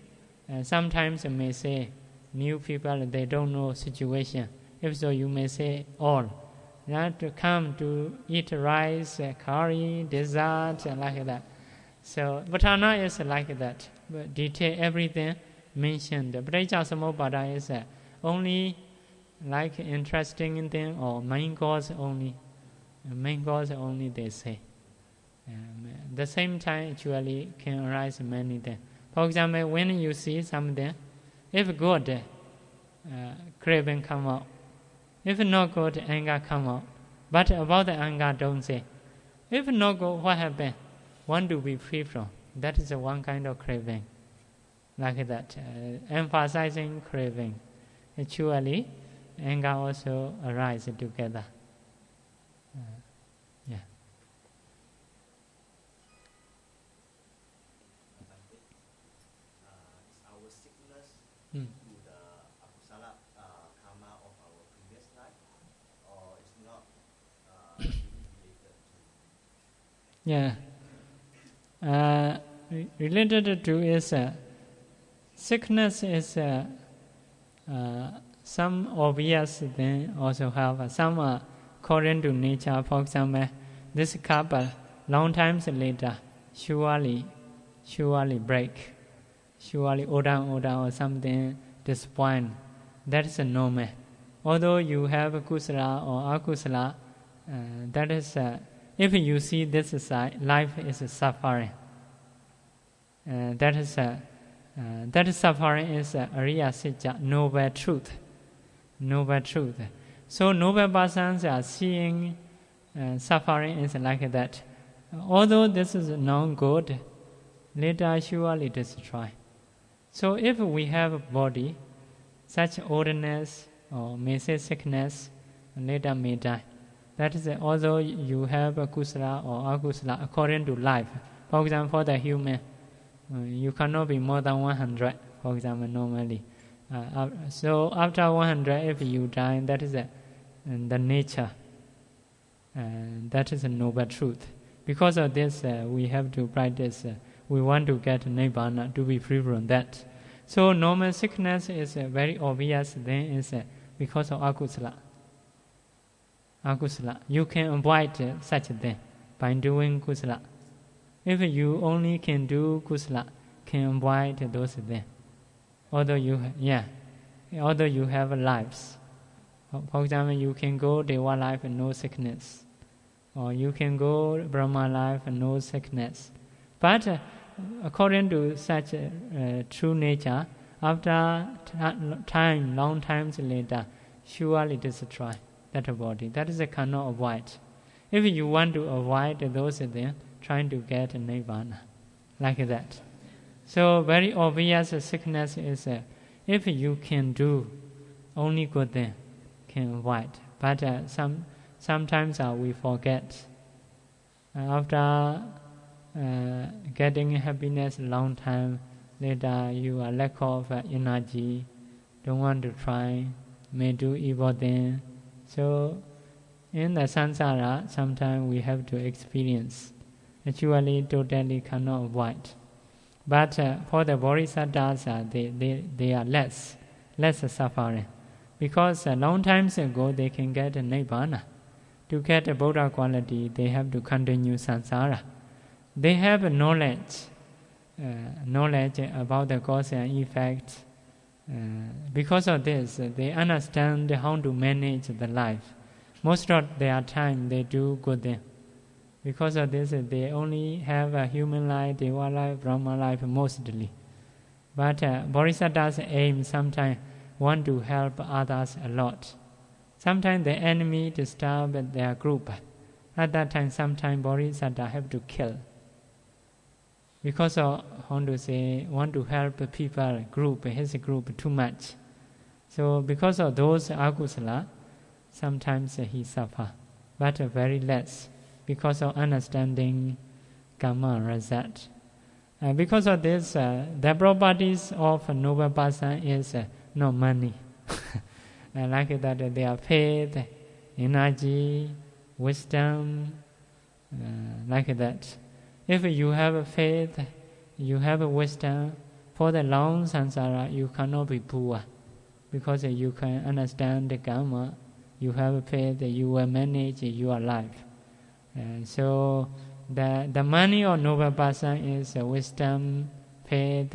sometimes you may say, new people, they don't know situation. If so, you may say all. Not to come to eat rice, curry, dessert, like that. So Patthana is like that. But detail everything mentioned. Paticca Samuppada is only like interesting thing or main cause only. Main cause only they say. At the same time actually can arise many things. For example, when you see something, if good, craving come out. If not good, anger come out. But about the anger, don't say. If not good, what happened? Want to be free from. That is one kind of craving. Like that. Emphasizing craving. Actually, anger also arises together. Yeah. Is our sickness to the akusala karma of our previous life, or it's not related to? Yeah. Related to is sickness is some obvious thing also have some according to nature. For example, this couple long times later surely break, surely down or something disappoint. That is normal. Although you have kusala or akusala, that is if you see this side, life is suffering. That is suffering is Ariya Sitya, noble truth. Noble truth. So noble persons are seeing suffering is like that. Although this is not good, later surely destroy. So if we have a body, such oldness or may say sickness, later may die. That is although you have a kusala or akusala according to life. For example, for the human, you cannot be more than 100, for example, normally. So after 100, if you die, that is the nature. That is a noble truth. Because of this, we have to practice. We want to get Nibbana, to be free from that. So normal sickness is very obvious. Then is because of akusala. Akusala. You can avoid such a thing by doing kusala. If you only can do kusala, can avoid those things. Although you have lives. For example, you can go Deva life and no sickness. Or you can go Brahma life and no sickness. But according to such true nature, after time, long times later, surely destroy that body. That is cannot avoid. If you want to avoid those things, trying to get Nibbana, like that. So very obvious sickness is if you can do only good thing, can avoid. But sometimes we forget. After getting happiness long time later, you are lack of energy, don't want to try, may do evil thing. So in the samsara, sometimes we have to experience. Actually, totally cannot avoid. But for the bodhisattvas, they are less suffering. Because a long time ago they can get a Nibbana. To get a Buddha quality, they have to continue samsara. They have knowledge about the cause and effect. Because of this, they understand how to manage the life. Most of their time they do good things. Because of this, they only have a human life, Deva life, Brahma life mostly. But bodhisattvas aim sometimes want to help others a lot. Sometimes the enemy disturb their group. At that time, sometimes bodhisattvas have to kill. Because of, want to help people, his group too much. So because of those akusala, sometimes he suffer, but very less. Because of understanding karma result. Because of this, the properties of a noble person is not money. Like that, they are faith, energy, wisdom, like that. If you have faith, you have wisdom, for the long samsara, you cannot be poor. Because you can understand the karma, you have faith, you will manage your life. So the money of noble person is wisdom, faith,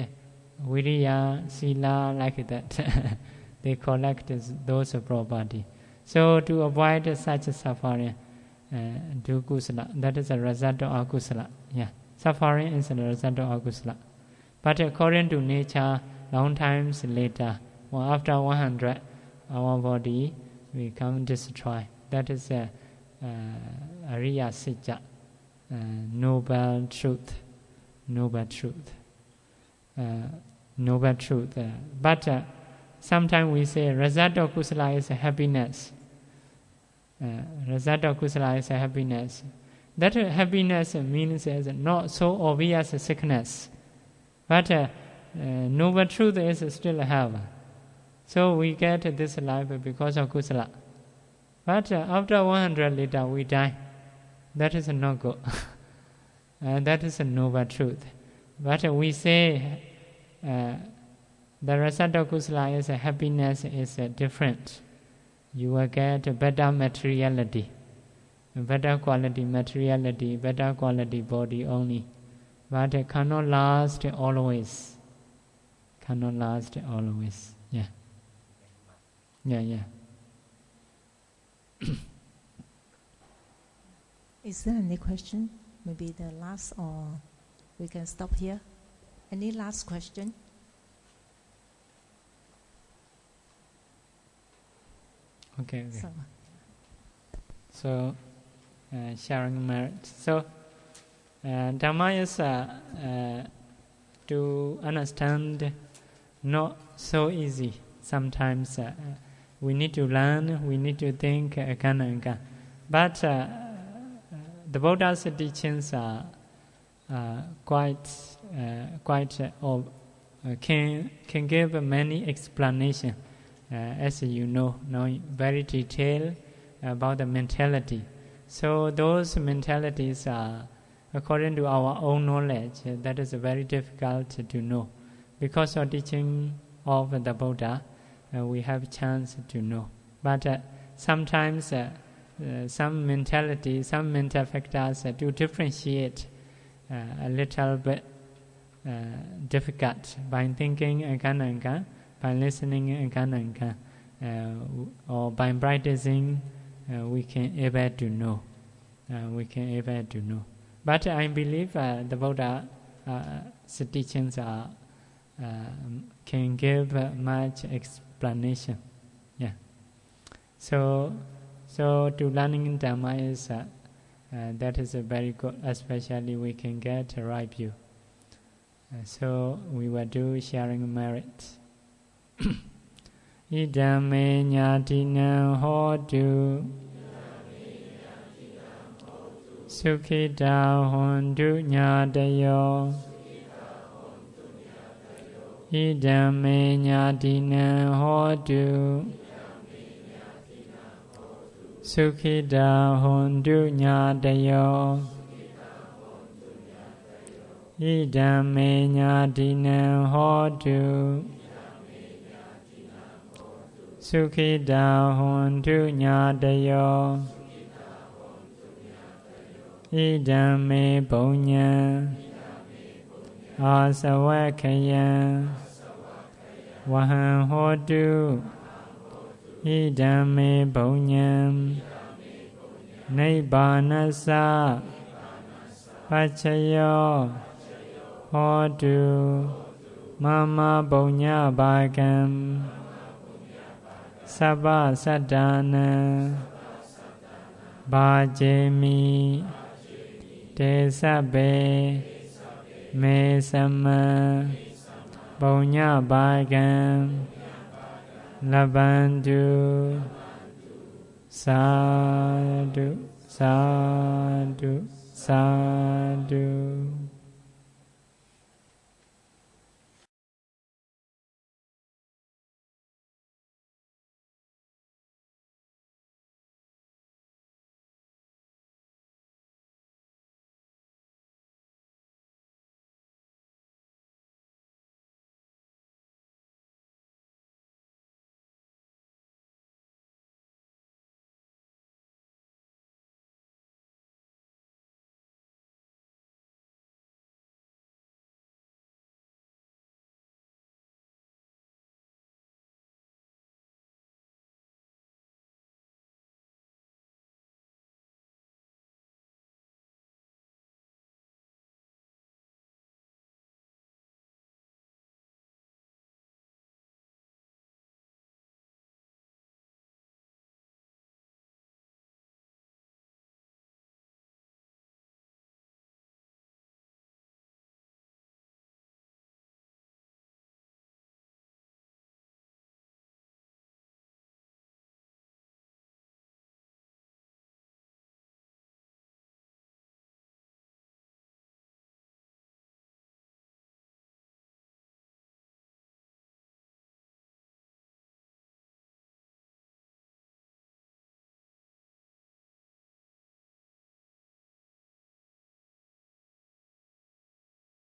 viriya, sila, like that. They collect those property. So to avoid such suffering, do kusala. That is a result of akusala. Yeah, suffering is a result of akusala. But according to nature, long times later, or after 100, our body become destroyed. That is a Ariya Sijja, noble truth. But sometimes we say result of kusala is happiness. Result of kusala is happiness. That happiness means as not so obvious sickness. But noble truth is still heaven. So we get this life because of kusala. But after 100 later we die. That is not good. That is a noble truth. But we say the result of kusala is happiness is different. You will get better materiality, better quality materiality, better quality body only. But it cannot last always. Cannot last always. Yeah. Is there any question? Maybe the last, or we can stop here. Any last question? Okay. So sharing merit. So Dhamma is to understand not so easy. Sometimes we need to learn, we need to think again and again. But the Buddha's teachings are can give many explanations. As you know, very detailed about the mentality. So those mentalities are, according to our own knowledge, that is very difficult to know. Because of teaching of the Buddha, we have a chance to know. But sometimes some mentality, some mental factors do differentiate a little bit difficult by thinking again and again, by listening again and again, or by practicing, we can able to know. But I believe the Buddha's teachings can give much explanation. Yeah. So to learning Dhamma is that is a very good, especially we can get a right view. So we will do sharing merit. Idame nyatinam hotu Sukhita hontu nyatayo Idame nyatinam hotu Sukhita hontu nyatayo idam me nyadinam hotu sukhita hontu nyadayo idam me punya asavakaya vaham hotu idam me punyam Nibbanasa Pachayo Hotu Mama Punya Bhagam Sabba Sadhana Bhajemi Tesabe Me Sama Punya Bhagam Labantu Sadhu, sadhu, sadhu.